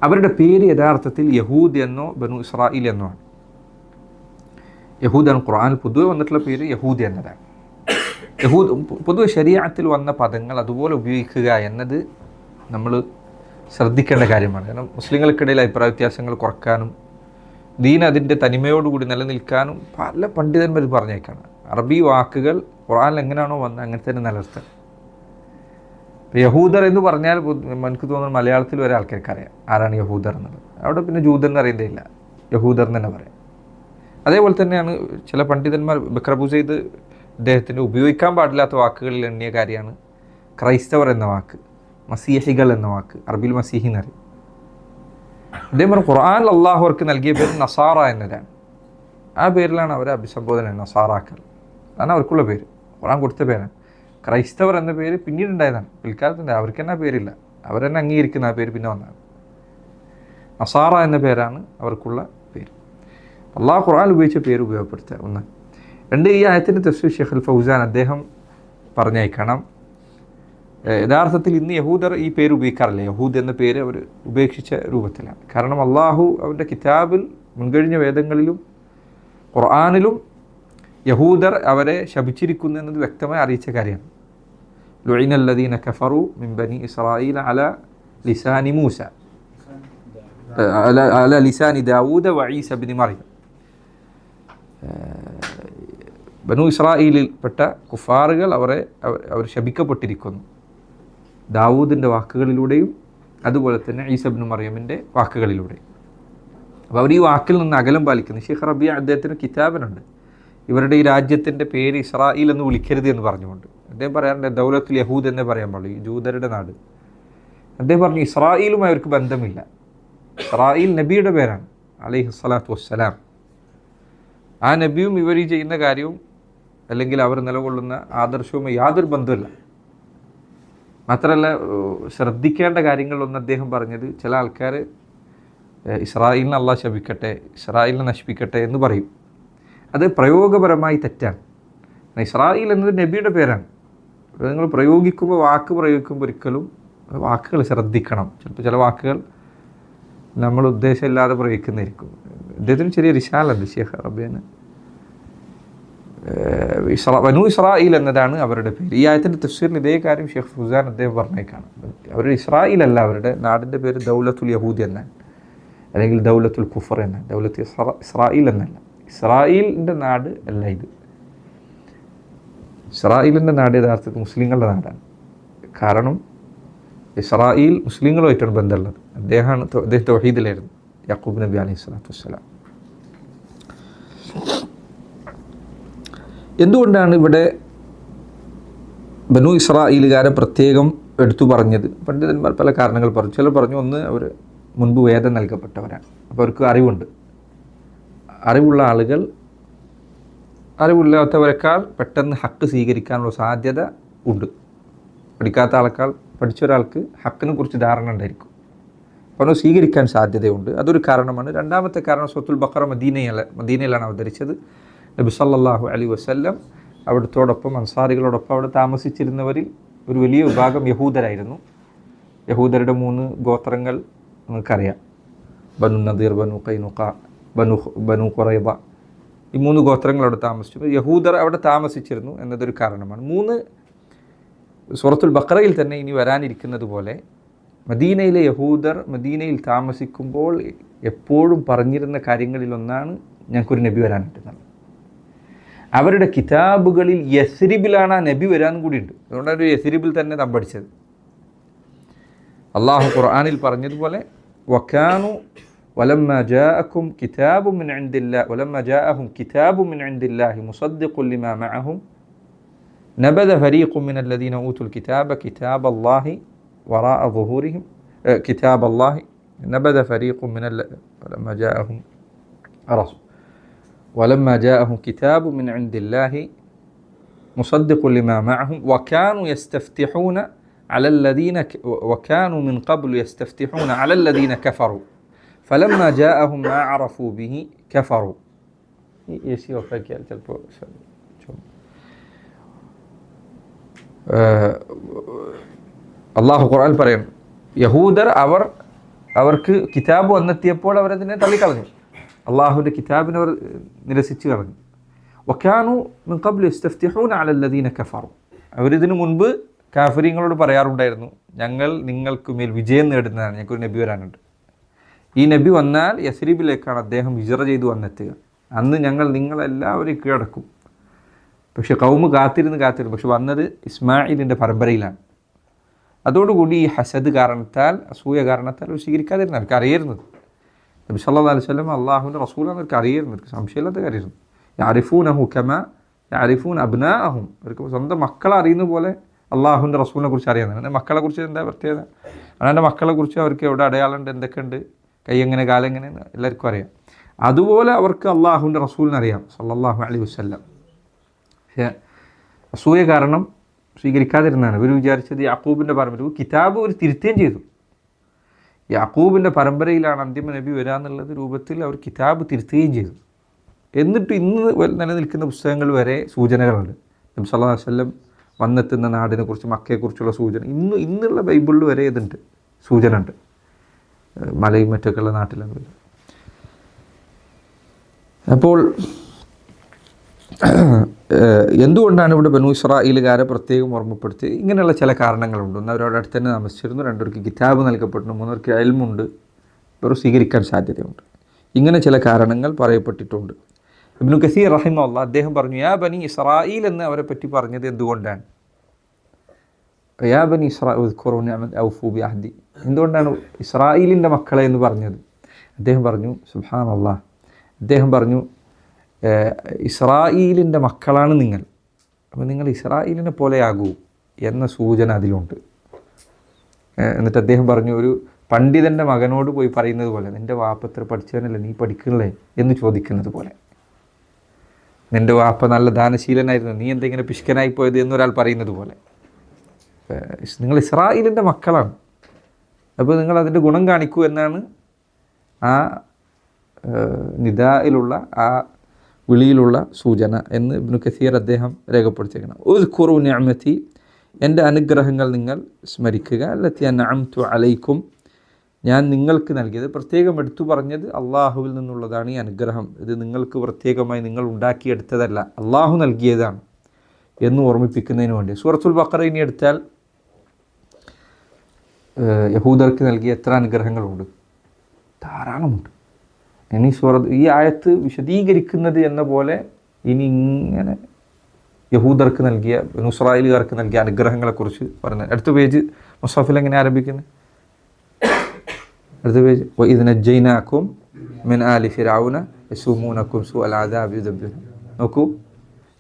അവരുടെ പേര് യഥാർത്ഥത്തിൽ യഹൂദ് എന്നോ ബനു ഇസ്രായീൽ എന്നോ ആണ്. യഹൂദാണ് ഖുർആനിൽ പൊതുവെ വന്നിട്ടുള്ള പേര് യഹൂദ് എന്നതാണ്. യഹൂദ് പൊതുവെ ശരീഅത്തിൽ വന്ന പദങ്ങൾ അതുപോലെ ഉപയോഗിക്കുക എന്നത് നമ്മൾ ശ്രദ്ധിക്കേണ്ട കാര്യമാണ്. കാരണം മുസ്ലിങ്ങൾക്കിടയിൽ അഭിപ്രായ വ്യത്യാസങ്ങൾ കുറക്കാനും ദീൻ അതിൻ്റെ തനിമയോടുകൂടി നിലനിൽക്കാനും പല പണ്ഡിതന്മാർ പറഞ്ഞേക്കാണ്. അറബി വാക്കുകൾ ഖുർആനിൽ എങ്ങനെയാണോ വന്നത് അങ്ങനെ തന്നെ നിലനിർത്താൻ. ഇപ്പോൾ യഹൂദർ എന്ന് പറഞ്ഞാൽ എനിക്ക് തോന്നുന്നു മലയാളത്തിൽ വരെ ആൾക്കാർക്ക് അറിയാം ആരാണ് യഹൂദർ എന്നുള്ളത്. അവിടെ പിന്നെ ജൂതർ എന്ന് അറിയുന്നില്ല, യഹൂദർ എന്ന് തന്നെ പറയാം. അതേപോലെ തന്നെയാണ് ചില പണ്ഡിതന്മാർ ബക്കർ അബൂ സയ്യിദ് അദ്ദേഹത്തിൻ്റെ ഉപയോഗിക്കാൻ പാടില്ലാത്ത വാക്കുകളിൽ എണ്ണിയ കാര്യമാണ് ക്രൈസ്തവർ എന്ന വാക്ക്, മസീഹികൾ എന്ന വാക്ക്. അറബിയിൽ മസീഹി എന്നറിയും. അദ്ദേഹം പറഞ്ഞു ഖുർആനിൽ അള്ളാഹു അവർക്ക് നൽകിയ പേര് നസാറ എന്നതാണ്. ആ പേരിലാണ് അവരെ അഭിസംബോധന, നസാറാക്കൽ. അതാണ് അവർക്കുള്ള പേര്, ഖുർആൻ കൊടുത്ത പേരാണ്. ക്രൈസ്തവർ എന്ന പേര് പിന്നീട് ഉണ്ടായതാണ്, പിൽക്കാലത്തിൻ്റെ. അവർക്ക് തന്നെ ആ പേരില്ല, അവരെന്നെ അംഗീകരിക്കുന്ന ആ പേര് പിന്നെ വന്നതാണ്. നസാറ എന്ന പേരാണ് അവർക്കുള്ള പേര്. അള്ളാഹു ഖുർആൻ ഉപയോഗിച്ച പേര് ഉപയോഗപ്പെടുത്തുക. 1. 2, ഈ ആയത്തിൻ്റെ തഫ്സീർ ഷെയ്ഖ് അൽ ഫൗസാൻ അദ്ദേഹം പറഞ്ഞേക്കണം, യഥാർത്ഥത്തിൽ ഇന്ന് യഹൂദർ ഈ പേര് ഉപയോഗിക്കാറില്ല. യഹൂദ് എന്ന പേര് അവർ ഉപേക്ഷിച്ച രൂപത്തിലാണ്. കാരണം അള്ളാഹു അവൻ്റെ കിതാബിൽ, മുൻകഴിഞ്ഞ വേദങ്ങളിലും ഖുർആനിലും യഹൂദർ അവരെ ശപിച്ചിരിക്കുന്നു എന്നത് വ്യക്തമായി അറിയിച്ച കാര്യമാണ്. ലുഇനല്ലദീന കഫറു മിൻ ബനി ഇസ്രായീല അല ലിസാനി മൂസ അല ലിസാനി ദാവൂദ വഈസ ഇബ്നു മറിയം. ബനു ഇസ്രായീലിൽപ്പെട്ട കുഫാറുകൾ അവർ ശപിക്കപ്പെട്ടിരിക്കുന്നു ദാവൂദിൻ്റെ വാക്കുകളിലൂടെയും അതുപോലെ തന്നെ ഈസ ഇബ്നു മറിയമിൻ്റെ വാക്കുകളിലൂടെയും. അപ്പോൾ അവർ ഈ വാക്കിൽ നിന്ന് അകലം പാലിക്കുന്നു. ഷെയ്ഖ് റബിയ അദ്ദേഹത്തിന് കിതാബിനുണ്ട് ഇവരുടെ ഈ രാജ്യത്തിൻ്റെ പേര് ഇസ്രായേൽ എന്ന് വിളിക്കരുത് എന്ന് പറഞ്ഞുകൊണ്ട്. അദ്ദേഹം പറയാറുണ്ട് ദൗലത്തുൽ യഹൂദ് എന്നേ പറയാൻ പാടുള്ളൂ, ഈ ജൂതരുടെ നാട്. അദ്ദേഹം പറഞ്ഞു ഇസ്രായേലുമായി അവർക്ക് ബന്ധമില്ല. ഇസ്രായേൽ നബിയുടെ പേരാണ് അലൈഹി സ്വലാത്തു വസ്സലാം. ആ നബിയും ഇവർ ഈ ചെയ്യുന്ന കാര്യവും അല്ലെങ്കിൽ അവർ നിലകൊള്ളുന്ന ആദർശവുമായി യാതൊരു ബന്ധമില്ല. മാത്രമല്ല, ശ്രദ്ധിക്കേണ്ട കാര്യങ്ങളിലൊന്നും അദ്ദേഹം പറഞ്ഞത്, ചില ആൾക്കാർ ഇസ്രായേലിനെ അള്ളാഹ് ശപിക്കട്ടെ, ഇസ്രായേലിനെ നശിപ്പിക്കട്ടെ എന്ന് പറയും. അത് പ്രയോഗപരമായി തെറ്റാണ്. ഇസ്രായേൽ എന്നത് നബിയുടെ പേരാണ്. നിങ്ങൾ പ്രയോഗിക്കുമ്പോൾ, വാക്ക് പ്രയോഗിക്കുമ്പോൾ ഒരിക്കലും വാക്കുകൾ ശ്രദ്ധിക്കണം. ചിലപ്പോൾ ചില വാക്കുകൾ നമ്മൾ ഉദ്ദേശമില്ലാതെ പ്രയോഗിക്കുന്നതായിരിക്കും. അദ്ദേഹത്തിന് ചെറിയ റിശാലുണ്ട് ഷെയ്ഖ് റബിയന്. ബനു ഇസ്രായേൽ എന്നതാണ് അവരുടെ പേര്. ഈ ആയത്തിൻ്റെ തഫ്സീറിൽ ഇതേ കാര്യം ഷെയ്ഖ് ഫൗസാൻ അദ്ദേഹം പറഞ്ഞേക്കാണ്. അവർ ഇസ്രായേൽ അല്ല, അവരുടെ നാടിൻ്റെ പേര് ദൗലത്തുൽ യഹൂദ് എന്നാണ്, അല്ലെങ്കിൽ ദൗലത്തുൽ കുഫർ എന്നാണ്. ദൗലത്ത് ഇസ്രായേൽ എന്നല്ല, ഇസ്രായേലിൻ്റെ നാട് അല്ല ഇത്. ഇസ്രായേലിൻ്റെ നാട് യഥാർത്ഥത്തിൽ മുസ്ലിങ്ങളുടെ നാടാണ്. കാരണം ഇസ്രായേൽ മുസ്ലിങ്ങളുമായിട്ടാണ് ബന്ധമുള്ളത്. അദ്ദേഹം തൗഹീദിലായിരുന്നു, യാക്കൂബ് നബി അലൈഹി സ്വലാത്തു വസ്സലാം. എന്തുകൊണ്ടാണ് ഇവിടെ ബനു ഇസ്രായേലുകാരെ പ്രത്യേകം എടുത്തു പറഞ്ഞത്? പണ്ഡിതന്മാർ പല കാരണങ്ങൾ പറഞ്ഞു. ചിലർ പറഞ്ഞു, ഒന്ന്, അവർ മുൻപ് വേദം നൽകപ്പെട്ടവരാണ്, അപ്പോൾ അവർക്ക് അറിവുണ്ട്. അറിവുള്ള ആളുകൾ അറിവില്ലാത്തവരെക്കാൾ പെട്ടെന്ന് ഹക്ക് സ്വീകരിക്കാനുള്ള സാധ്യത ഉണ്ട്. പഠിക്കാത്ത ആളെക്കാൾ പഠിച്ച ഒരാൾക്ക് ഹക്കിനെ കുറിച്ച് ധാരണ ഉണ്ടായിരിക്കും, അപ്പോൾ സ്വീകരിക്കാൻ സാധ്യതയുണ്ട്. അതൊരു കാരണമാണ്. രണ്ടാമത്തെ കാരണം, സൂറത്തുൽ ബഖറ മദീനയിലാണ് അവതരിച്ചത്. നബി സല്ലല്ലാഹു അലൈഹി വസല്ലം അവിടുത്തോടൊപ്പം അൻസാരികളോടൊപ്പം അവിടെ താമസിച്ചിരുന്നവരിൽ ഒരു വലിയ വിഭാഗം യഹൂദരായിരുന്നു. യഹൂദരുടെ 3 ഗോത്രങ്ങൾ നമുക്കറിയാം, ബനു നദീർ, ബനു ഖൈനുഖ, ബനു ഖുറൈദ. ഈ 3 ഗോത്രങ്ങൾ അവിടെ താമസിച്ചു. യഹൂദർ അവിടെ താമസിച്ചിരുന്നു എന്നതൊരു കാരണമാണ്. 3, സൂറത്തുൽ ബഖറയിൽ തന്നെ ഇനി വരാനിരിക്കുന്നത് പോലെ മദീനയിലെ യഹൂദർ മദീനയിൽ താമസിക്കുമ്പോൾ എപ്പോഴും പറഞ്ഞിരുന്ന കാര്യങ്ങളിലൊന്നാണ്, ഞങ്ങൾക്കൊരു നബി വരാനിട്ടുള്ളത്. അവരുടെ കിതാബുകളിൽ യസ്രിബിലാണ് ആ നബി വരാൻ കൂടിയുണ്ട്. അതുകൊണ്ടാണ് ഒരു യസ്രിബിൽ തന്നെ തമ്പടിച്ചത്. അള്ളാഹു ഖുർആനിൽ പറഞ്ഞതുപോലെ വക്കാനു വലമ്മ ജാഅക്കും കിതാബും മിൻ ഇൻദില്ലാഹി വലമ്മ ജാഅഹും കിതാബും മിൻ ഇൻദില്ലാഹി മുസദ്ദിഖുൻ ലിമാ മഅഹും നബദ ഫരീഖും മിനല്ലദീന ഊതുൽ കിതാബ കിതാബല്ലാഹി വറാഅ ളുഹൂരിഹിം കിതാബല്ലാഹി നബദ ഫരീഖും വലമ്മ ജാഅഹും റസൂൽ ولما جاءهم كتاب من عند الله مصدق لما معهم وكانوا يستفتحون على الذين وكانوا من قبل يستفتحون على الذين كفروا فلما جاءهم ما عرفوا به كفروا. അള്ളാഹു ഖുർആനിൽ പറയും, യഹൂദർ അവർക്ക് കിതാബ് വന്നെത്തിയപ്പോൾ അവരതിനെ തള്ളിക്കളഞ്ഞു. അള്ളാഹുവിൻ്റെ കിതാബിനെ അവർ നിരസിച്ച് കളഞ്ഞു. വക്കാനു മിൻ ഖബ്ലു യസ്തഫ്തിഹൂന അല അല്ലദീന കഫറു. അവരിതിനു മുൻപ് കാഫിരീങ്ങളോട് പറയാറുണ്ടായിരുന്നു, ഞങ്ങൾ നിങ്ങൾക്ക് മേൽ വിജയം നേടുന്നതാണ്, ഞങ്ങൾക്കൊരു നബി വരാനുണ്ട്. ഈ നബി വന്നാൽ യസ്രിബിലേക്കാണ് അദ്ദേഹം ഹിജ്റ ചെയ്ത് വന്നെത്തുക. അന്ന് ഞങ്ങൾ നിങ്ങളെല്ലാവരെയും കീഴടക്കും. പക്ഷെ കൗമ് കാത്തിരുന്നു. പക്ഷെ വന്നത് ഇസ്മായിലിൻ്റെ പരമ്പരയിലാണ്. അതോടുകൂടി ഈ ഹസദ് കാരണത്താൽ, അസൂയ കാരണത്താൽ അവർ സ്വീകരിക്കാതിരുന്നു. അവർക്ക് അറിയായിരുന്നത് നബി സല്ലല്ലാഹു അലൈഹി വസല്ലം അള്ളാഹുവിൻ്റെ റസൂലാണ്. അവർക്ക് അറിയായിരുന്നു, അവർക്ക് സംശയമില്ലാത്ത കാര്യമായിരുന്നു. യഅരിഫൂനഹു കമാ യഅരിഫൂന അബ്നാഅഹും. അവർക്ക് സ്വന്തം മക്കളെ അറിയുന്ന പോലെ അള്ളാഹുവിൻ്റെ റസൂലിനെ കുറിച്ച് അറിയാവുന്നത്. എൻ്റെ മക്കളെക്കുറിച്ച് എന്താ പ്രത്യേകത? അവൻ്റെ മക്കളെക്കുറിച്ച് അവർക്ക് എവിടെ അടയാളമുണ്ട്, എന്തൊക്കെയുണ്ട്, കൈ എങ്ങനെ, കാലെങ്ങനെ എല്ലാവർക്കും അറിയാം. അതുപോലെ അവർക്ക് അള്ളാഹുവിൻ്റെ റസൂലിനെ അറിയാം സല്ലല്ലാഹു അലൈഹി വസല്ലം. പക്ഷേ അസൂയ കാരണം സ്വീകരിക്കാതിരുന്നതാണ്. ഇവർ വിചാരിച്ചത് യാക്കൂബിൻ്റെ പരമ്പര കിതാബ് ഒരു തിരുത്തുകയും ചെയ്തു. യാക്കൂബിൻ്റെ പരമ്പരയിലാണ് അന്തിമ നബി വരാമെന്നുള്ളത് രൂപത്തിൽ അവർ കിതാബ് തിരുത്തുകയും ചെയ്തു. എന്നിട്ട് ഇന്ന് നിലനിൽക്കുന്ന പുസ്തകങ്ങൾ വരെ സൂചനകളുണ്ട്. നബി സല്ലല്ലാഹു അലൈഹി വസല്ലം വന്നെത്തുന്ന നാടിനെക്കുറിച്ച്, മക്കയെക്കുറിച്ചുള്ള സൂചന ഇന്നുള്ള ബൈബിളിൽ വരെ ഇതുണ്ട്, സൂചന ഉണ്ട്. മലയും മറ്റൊക്കെയുള്ള നാട്ടിലാണ്. അപ്പോൾ എന്തുകൊണ്ടാണ് ഇവിടെ ബനൂ ഇസ്രായേലുകാരെ പ്രത്യേകം ഓർമ്മപ്പെടുത്തി? ഇങ്ങനെയുള്ള ചില കാരണങ്ങളുണ്ട്. ഒന്ന്, അവരവിടെ അടുത്ത് തന്നെ താമസിച്ചിരുന്നു. രണ്ടവർക്ക് കിതാബ് നൽകപ്പെടുന്നു. മൂന്നവർക്ക് ഇൽമുണ്ട്. ഇവർ സ്വീകരിക്കാൻ സാധ്യതയുണ്ട്. ഇങ്ങനെ ചില കാരണങ്ങൾ പറയപ്പെട്ടിട്ടുണ്ട്. ഇബ്നു കസീർ റഹിമഹുല്ലാഹ് അദ്ദേഹം പറഞ്ഞു, യാ ബനി ഇസ്രായീൽ എന്ന് അവരെ പറ്റി പറഞ്ഞത് എന്തുകൊണ്ടാണ്? യാ ബനി ഇസ്രായീൽ ഉദ്കുറൂ നിഅമതി ഔഫൂ ബിഅഹ്ദി. എന്തുകൊണ്ടാണ് ഇസ്രായേലിൻ്റെ മക്കളെ എന്ന് പറഞ്ഞത്? അദ്ദേഹം പറഞ്ഞു, സുബ്ഹാനല്ലാഹ്, അദ്ദേഹം പറഞ്ഞു, ഇസ്രായേലിൻ്റെ മക്കളാണ് നിങ്ങൾ, അപ്പോൾ നിങ്ങൾ ഇസ്രായേലിനെ പോലെയാകൂ എന്ന സൂചന അതിലുണ്ട്. എന്നിട്ട് അദ്ദേഹം പറഞ്ഞു, ഒരു പണ്ഡിതൻ്റെ മകനോട് പോയി പറയുന്നത് പോലെ, നിൻ്റെ വാപ്പ എത്ര പഠിച്ചവനല്ലേ, നീ പഠിക്കണില്ലേ എന്ന് ചോദിക്കുന്നത് പോലെ. നിൻ്റെ വാപ്പ നല്ല ദാനശീലനായിരുന്നു, നീ എന്തെങ്കിലും പിശുക്കനായി പോയത് എന്നൊരാൾ പറയുന്നത് പോലെ. നിങ്ങൾ ഇസ്രായേലിൻ്റെ മക്കളാണ്, അപ്പോൾ നിങ്ങൾ അതിൻ്റെ ഗുണം കാണിക്കൂ എന്നാണ് ആ നിദായിലുള്ള, ആ വിളിയിലുള്ള സൂചന എന്ന് ഇബ്നു കസീർ അദ്ദേഹം രേഖപ്പെടുത്തിയിരിക്കണം. ഉദ്കുറൂ നിഅമതി, എൻ്റെ അനുഗ്രഹങ്ങൾ നിങ്ങൾ സ്മരിക്കുക. അല്ലത്തി അൻഅംതു അലൈക്കും, ഞാൻ നിങ്ങൾക്ക് നൽകിയത്. പ്രത്യേകം എടുത്തു പറഞ്ഞത് അള്ളാഹുവിൽ നിന്നുള്ളതാണ് ഈ അനുഗ്രഹം. ഇത് നിങ്ങൾക്ക് പ്രത്യേകമായി നിങ്ങൾ ഉണ്ടാക്കിയെടുത്തതല്ല, അള്ളാഹു നൽകിയതാണ് എന്ന് ഓർമ്മിപ്പിക്കുന്നതിന് വേണ്ടി. സൂറത്തുൽ ബഖറ ഇനി എടുത്താൽ യഹൂദർക്ക് നൽകിയ എത്ര അനുഗ്രഹങ്ങളുണ്ട്, ധാരാളമുണ്ട്. ഇനി ഈ ആയത്ത് വിശദീകരിക്കുന്നത് എന്ന പോലെ ഇനി ഇങ്ങനെ യഹൂദർക്ക് നൽകിയ, ബനൂ ഇസ്രായേലുകാർക്ക് നൽകിയ അനുഗ്രഹങ്ങളെക്കുറിച്ച് പറയുന്നത്. അടുത്ത പേജ് മുസ്ഹഫിൽ എങ്ങനെ ആരംഭിക്കുന്നത്? അടുത്ത പേജ്, വഇദ് നജ്ജൈനാകും മിൻ ആലി ഫിർഔന യസൂമൂനകും സൂഅൽ അദാബി യുദബ്ബിറൂൻ. നോക്കൂ,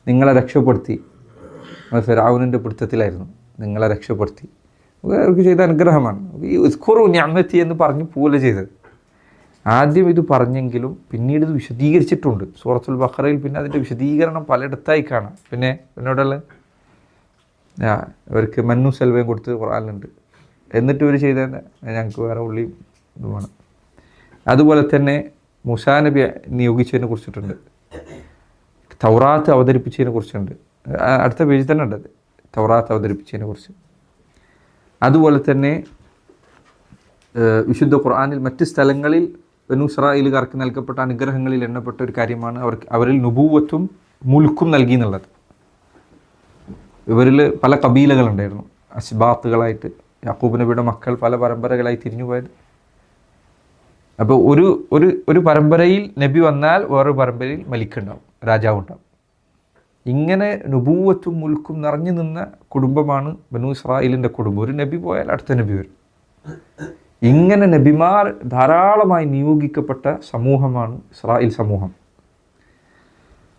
നിങ്ങളെ രക്ഷപ്പെടുത്തി. ഫിർഔനിൻ്റെ പിടുത്തത്തിലായിരുന്നു, നിങ്ങളെ രക്ഷപ്പെടുത്തി. അവർക്ക് ചെയ്ത അനുഗ്രഹമാണ്. ഈ ഉദ്കുറൂ നിഅമതി എന്ന് പറഞ്ഞ് പോലെ ചെയ്തത്. ആദ്യം ഇത് പറഞ്ഞെങ്കിലും പിന്നീട് ഇത് വിശദീകരിച്ചിട്ടുണ്ട് സൂറത്തുൽ ബഖറയിൽ. പിന്നെ അതിൻ്റെ വിശദീകരണം പലയിടത്തായി കാണാം. പിന്നെ പിന്നോടുള്ള അവർക്ക് മന്നു സെൽവയും കൊടുത്ത് ഖുർആനിലുണ്ട്. എന്നിട്ട് ഇവർ ചെയ്ത ഞങ്ങൾക്ക് വേറെ ഉള്ളിയും ഇതുമാണ്. അതുപോലെ തന്നെ മൂസാ നബി നിയോഗിച്ചതിനെ കുറിച്ചിട്ടുണ്ട്, തൗറാത്ത് അവതരിപ്പിച്ചതിനെ കുറിച്ചുണ്ട്. അടുത്ത പേജിൽ തന്നെ ഉണ്ട് തൗറാത്ത് അവതരിപ്പിച്ചതിനെ കുറിച്ച്. അതുപോലെ തന്നെ വിശുദ്ധ ഖുർആനിൽ മറ്റ് സ്ഥലങ്ങളിൽ ബനൂ ഇസ്രായേലുകാർക്ക് നൽകപ്പെട്ട അനുഗ്രഹങ്ങളിൽ എണ്ണപ്പെട്ട ഒരു കാര്യമാണ് അവരിൽ നുബൂവത്തും മുൽക്കും നൽകി എന്നുള്ളത്. ഇവരിൽ പല കബീലകളുണ്ടായിരുന്നു, അസ്ബാത്തുകളായിട്ട്. യാക്കൂബ് നബിയുടെ മക്കൾ പല പരമ്പരകളായി തിരിഞ്ഞുപോയത്. അപ്പോൾ ഒരു പരമ്പരയിൽ നബി വന്നാൽ വേറൊരു പരമ്പരയിൽ മലിക്കുണ്ടാവും, രാജാവുണ്ടാവും. ഇങ്ങനെ നുബൂവത്തും മുൽക്കും നിറഞ്ഞു നിന്ന കുടുംബമാണ് ബനൂ ഇസ്രായേലിൻ്റെ കുടുംബം. ഒരു നബി പോയാൽ അടുത്ത നബി വരും. ഇങ്ങനെ നബിമാർ ധാരാളമായി നിയോഗിക്കപ്പെട്ട സമൂഹമാണ് ഇസ്രായേൽ സമൂഹം.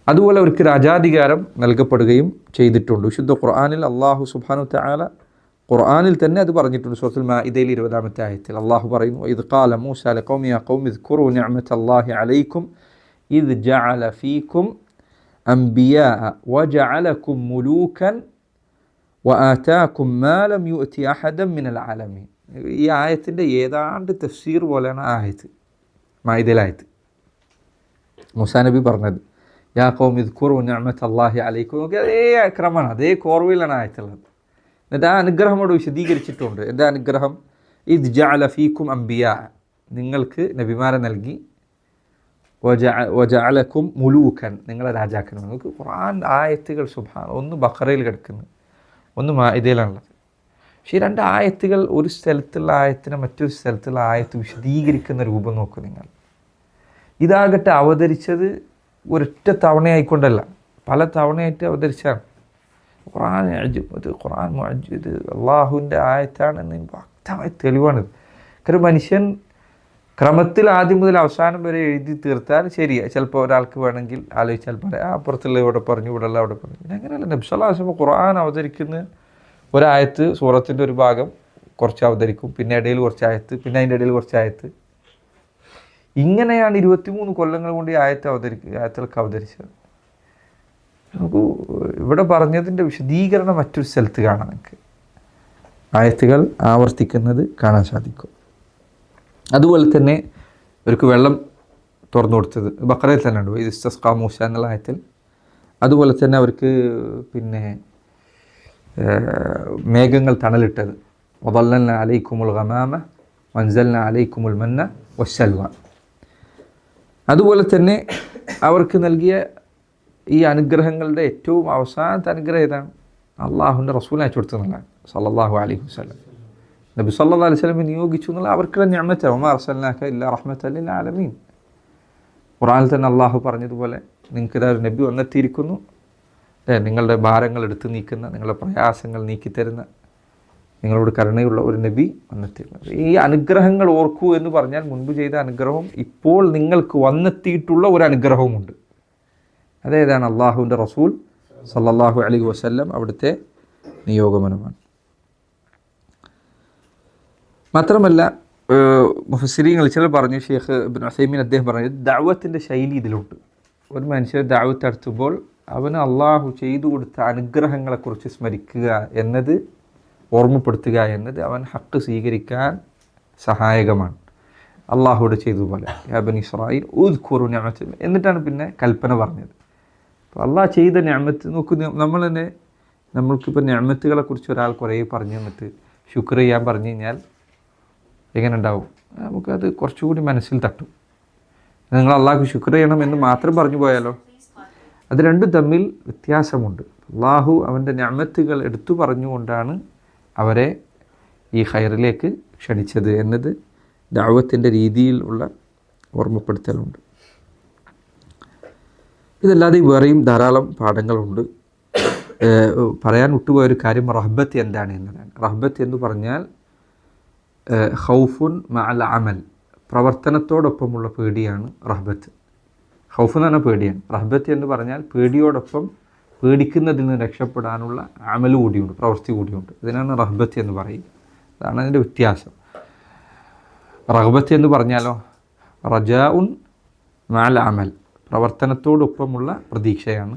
അതുപോലെ അവർക്ക് രാജാധികാരം നൽകപ്പെടുകയും ചെയ്തിട്ടുണ്ട്. വിശുദ്ധ ഖുർആനിൽ അള്ളാഹു സുബ്ഹാനഹു തആല ഖുർആനിൽ തന്നെ അത് പറഞ്ഞിട്ടുണ്ട്. സൂറത്തുൽ മാഇദയിൽ 20-ാമത്തെ ആയത്തിൽ അള്ളാഹു പറയുന്നു, ഇദ് ഖാല മൂസ ലഖൗമി യാ ഖൗമി ഇദ്കുറൂ നിഅമതല്ലാഹി അലൈക്കും ഇദ് ജഅല ഫീക്കും അംബിയാഅ വജഅലകും മുലൂകൻ വആതാകും മാ ലം യുഅതി അഹദൻ മിനൽ ആലമീൻ. ഈ ആയത്തിൻ്റെ ഏതാണ്ട് തഫ്സീർ പോലെയാണ് ആ ആയത്ത്, മാഇദയിലെ ആയത്ത്. മൂസാ നബി പറഞ്ഞത് യാ ഖൗമി ഇദ്കുറൂ നിഅമതല്ലാഹി അലൈക്കും, നോക്കി അതേ ക്രമമാണ്, അതേ കോർവയിലാണ് ആയത്തുള്ളത്. എന്നിട്ട് ആ അനുഗ്രഹം അവിടെ വിശദീകരിച്ചിട്ടുണ്ട്. എൻ്റെ അനുഗ്രഹം ഇദ് ജഅല ഫീക്കും അംബിയാ, നിങ്ങൾക്ക് നബിമാരെ നൽകി, വജഅലകും മുലൂകൻ, നിങ്ങളെ രാജാക്കന്മാർ. നമുക്ക് ഖുർആൻ ആയത്തുകൾ സുബ്ഹാന, ഒന്ന് ബഖറയിൽ കിടക്കുന്നു, ഒന്ന് മാഇദയിലാണുള്ളത്. പക്ഷേ ഈ രണ്ട് ആയത്തുകൾ ഒരു സ്ഥലത്തുള്ള ആയത്തിനെ മറ്റൊരു സ്ഥലത്തുള്ള ആയത്ത് വിശദീകരിക്കുന്ന രൂപം നോക്കും നിങ്ങൾ. ഇതാകട്ടെ അവതരിച്ചത് ഒരൊറ്റ തവണയായിക്കൊണ്ടല്ല, പല തവണയായിട്ട് അവതരിച്ചാണ്. ഖുർആൻ ഖുർആൻ മുഅജ്ജിദ് അള്ളാഹുവിൻ്റെ ആയത്താണെന്ന് വ്യക്തമായ തെളിവാണിത്. കാരണം മനുഷ്യൻ ക്രമത്തിൽ ആദ്യം മുതൽ അവസാനം വരെ എഴുതി തീർത്താൽ ശരിയാ, ചിലപ്പോൾ ഒരാൾക്ക് വേണമെങ്കിൽ ആലോചിച്ചാൽ പറയാം അപ്പുറത്തുള്ള ഇവിടെ പറഞ്ഞു, ഇവിടെയുള്ള അവിടെ പറഞ്ഞു. പിന്നെ അങ്ങനെയല്ല, നബി സല്ലല്ലാഹു അലൈഹി വസല്ലം ഖുർആൻ അവതരിക്കുന്ന ഒരായത്ത് സൂറത്തിൻ്റെ ഒരു ഭാഗം കുറച്ച് അവതരിക്കും, പിന്നെ ഇടയിൽ കുറച്ച് ആയത്ത്, പിന്നെ അതിൻ്റെ ഇടയിൽ കുറച്ച് ആയത്ത്. ഇങ്ങനെയാണ് 23 കൊല്ലങ്ങൾ കൊണ്ട് ഈ ആയത്തുകൾക്ക് അവതരിച്ചത്. നമുക്ക് ഇവിടെ പറഞ്ഞതിൻ്റെ വിശദീകരണം മറ്റൊരു സ്ഥലത്ത് കാണാൻ നമുക്ക് ആയത്തുകൾ ആവർത്തിക്കുന്നത് കാണാൻ സാധിക്കും. അതുപോലെ തന്നെ അവർക്ക് വെള്ളം തുറന്നു കൊടുത്തത് ബഖറയിൽ തന്നെ ഉണ്ട്, ഇത് ഇസ്തസ്ഖാ മൂസ എന്നുള്ള ആയത്തിൽ. അതുപോലെ തന്നെ അവർക്ക് പിന്നെ മേഘങ്ങൾ തണലിട്ടത്, വദല്ലൽനാ അലൈക്കുമുൽ ഗമാമ വൻസൽനാ അലൈക്കുമുൽ മന്ന വസ്സൽവ. അതുപോലെ തന്നെ അവർക്ക് നൽകിയ ഈ അനുഗ്രഹങ്ങളുടെ ഏറ്റവും അവസാനത്തെ അനുഗ്രഹം ഏതാണ്? അള്ളാഹുവിൻ്റെ റസൂൽ അയച്ചു കൊടുത്തതെന്നുള്ളതാണ്, സല്ലല്ലാഹു അലൈഹി വസല്ലം. നബി സല്ലല്ലാഹു അലൈഹി വസല്ലം നിയോഗിച്ചു എന്നുള്ള അവർക്കുള്ള നിഅമത്താണ്. വമാ അർസൽനാക ഇല്ലാ റഹ്മത്തൻ ലിൽ ആലമീൻ. ഖുർആനിൽ തന്നെ അള്ളാഹു പറഞ്ഞതുപോലെ നിങ്ങൾക്ക് ഇതാ ഒരു നബി വന്നെത്തിയിരിക്കുന്നു, നിങ്ങളുടെ ഭാരങ്ങൾ എടുത്തു നീക്കുന്ന, നിങ്ങളുടെ പ്രയാസങ്ങൾ നീക്കിത്തരുന്ന, നിങ്ങളോട് കരുണയുള്ള ഒരു നബി വന്നെത്തിയിരുന്നത്. ഈ അനുഗ്രഹങ്ങൾ ഓർക്കൂ എന്ന് പറഞ്ഞാൽ മുൻപ് ചെയ്ത അനുഗ്രഹവും ഇപ്പോൾ നിങ്ങൾക്ക് വന്നെത്തിയിട്ടുള്ള ഒരു അനുഗ്രഹവുമുണ്ട്. അതേതാണ്? അള്ളാഹുവിൻ്റെ റസൂൽ സല്ലല്ലാഹു അലൈഹി വസല്ലം അവിടുത്തെ നിയോഗമനമാണ്. മാത്രമല്ല മുഫസ്സിരീങ്ങൾ ചിലർ പറഞ്ഞു, ഷെയ്ഖ് ഇബ്നു ഉസൈമീൻ അദ്ദേഹം പറഞ്ഞു, ദഅവത്തിൻ്റെ ശൈലി ഇതിലുണ്ട്. ഒരു മനുഷ്യർ ദഅവത്ത് നടത്തുമ്പോൾ അവന് അള്ളാഹു ചെയ്തു കൊടുത്ത അനുഗ്രഹങ്ങളെക്കുറിച്ച് സ്മരിക്കുക എന്നത്, ഓർമ്മപ്പെടുത്തുക എന്നത് അവൻ ഹക്ക് സ്വീകരിക്കാൻ സഹായകമാണ്. അള്ളാഹുവിടെ ചെയ്തതുപോലെ യാ ബനി ഇസ്രായീൽ ഉദ്കുറു നിഅമതി, എന്നിട്ടാണ് പിന്നെ കൽപ്പന പറഞ്ഞത്. അപ്പോൾ അള്ളാഹ് ചെയ്ത നിഅമത്ത് നോക്കൂ. നമ്മൾ തന്നെ നമ്മൾക്കിപ്പോൾ നിഅമത്തുകളെക്കുറിച്ച് ഒരാൾ കുറേ പറഞ്ഞു തന്നിട്ട് ശുക്ർ ചെയ്യാൻ പറഞ്ഞു കഴിഞ്ഞാൽ എങ്ങനെ ഉണ്ടാവും? നമുക്കത് കുറച്ചുകൂടി മനസ്സിൽ തട്ടും. നിങ്ങൾ അള്ളാഹ്ക്ക് ശുക്ർ ചെയ്യണം എന്ന് മാത്രം പറഞ്ഞു പോയാലോ? അത് രണ്ടും തമ്മിൽ വ്യത്യാസമുണ്ട്. അള്ളാഹു അവൻ്റെ നിഅമത്തുകൾ എടുത്തു പറഞ്ഞുകൊണ്ടാണ് അവരെ ഈ ഖൈറിലേക്ക് ക്ഷണിച്ചത് എന്നത് ദഅവത്തിൻ്റെ രീതിയിൽ ഉള്ള ഓർമ്മപ്പെടുത്തലുണ്ട്. ഇതല്ലാതെ വേറെയും ധാരാളം പാഠങ്ങളുണ്ട്. പറയാൻ വിട്ടുപോയൊരു കാര്യം റഹ്ബത്ത് എന്താണ് എന്നതാണ്. റഹ്ബത്ത് എന്ന് പറഞ്ഞാൽ ഖൗഫുൻ മഅൽ അമൽ, പ്രവർത്തനത്തോടൊപ്പമുള്ള പേടിയാണ് റഹ്ബത്ത്. ഖൗഫ് എന്ന് പറഞ്ഞാൽ പേടിയാണ്. റഹ്ബത്ത് എന്ന് പറഞ്ഞാൽ പേടിയോടൊപ്പം പേടിക്കുന്നതിൽ നിന്ന് രക്ഷപ്പെടാനുള്ള അമൽ കൂടിയുണ്ട്, പ്രവൃത്തി കൂടിയുണ്ട്. ഇതിനാണ് റഹ്ബത്ത് എന്ന് പറയുക. അതാണ് അതിൻ്റെ വ്യത്യാസം. റഹ്ബത്ത് എന്ന് പറഞ്ഞാലോ റജാഉൻ മഅൽ അമൽ, പ്രവർത്തനത്തോടൊപ്പമുള്ള പ്രതീക്ഷയാണ്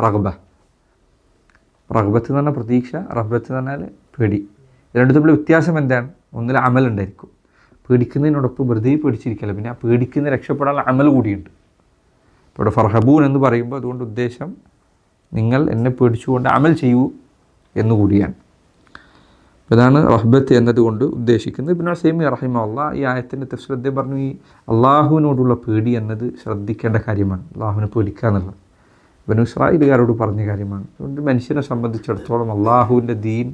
റഗ്ബ. റഗ്ബത്ത് എന്ന് പറഞ്ഞാൽ പ്രതീക്ഷ, റഹ്ബത്ത് എന്ന് പറഞ്ഞാൽ പേടി. രണ്ടു തമ്മിലുള്ള വ്യത്യാസം എന്താണ്? ഒന്നിൽ അമൽ ഉണ്ടായിരിക്കും. പേടിക്കുന്നതിനോടൊപ്പം വെറുതെ പേടിച്ചിരിക്കില്ല, പിന്നെ ആ പേടിക്കുന്ന രക്ഷപ്പെടാനുള്ള അമൽ കൂടിയുണ്ട്. ഇപ്പോൾ ഇവിടെ ഫർഹബൂൻ എന്ന് പറയുമ്പോൾ അതുകൊണ്ട് ഉദ്ദേശം നിങ്ങൾ എന്നെ പേടിച്ചുകൊണ്ട് അമൽ ചെയ്യൂ എന്നുകൂടിയാണ്. ഇതാണ് റഹ്ബത്ത് എന്നതുകൊണ്ട് ഉദ്ദേശിക്കുന്നത്. ഇബ്നു ഉസൈമീൻ റഹിമഹുല്ലാഹ് ഈ ആയത്തിൻ്റെ തഫ്സീർ അദ്ദേഹം പറഞ്ഞു, ഈ അള്ളാഹുവിനോടുള്ള പേടി എന്നത് ശ്രദ്ധിക്കേണ്ട കാര്യമാണ്. അള്ളാഹുവിനെ പേടിക്കുക എന്നുള്ളത് ബനൂ ഇസ്രായേലുകാരോട് പറഞ്ഞ കാര്യമാണ്. അതുകൊണ്ട് മനുഷ്യനെ സംബന്ധിച്ചിടത്തോളം അള്ളാഹുവിൻ്റെ ദീൻ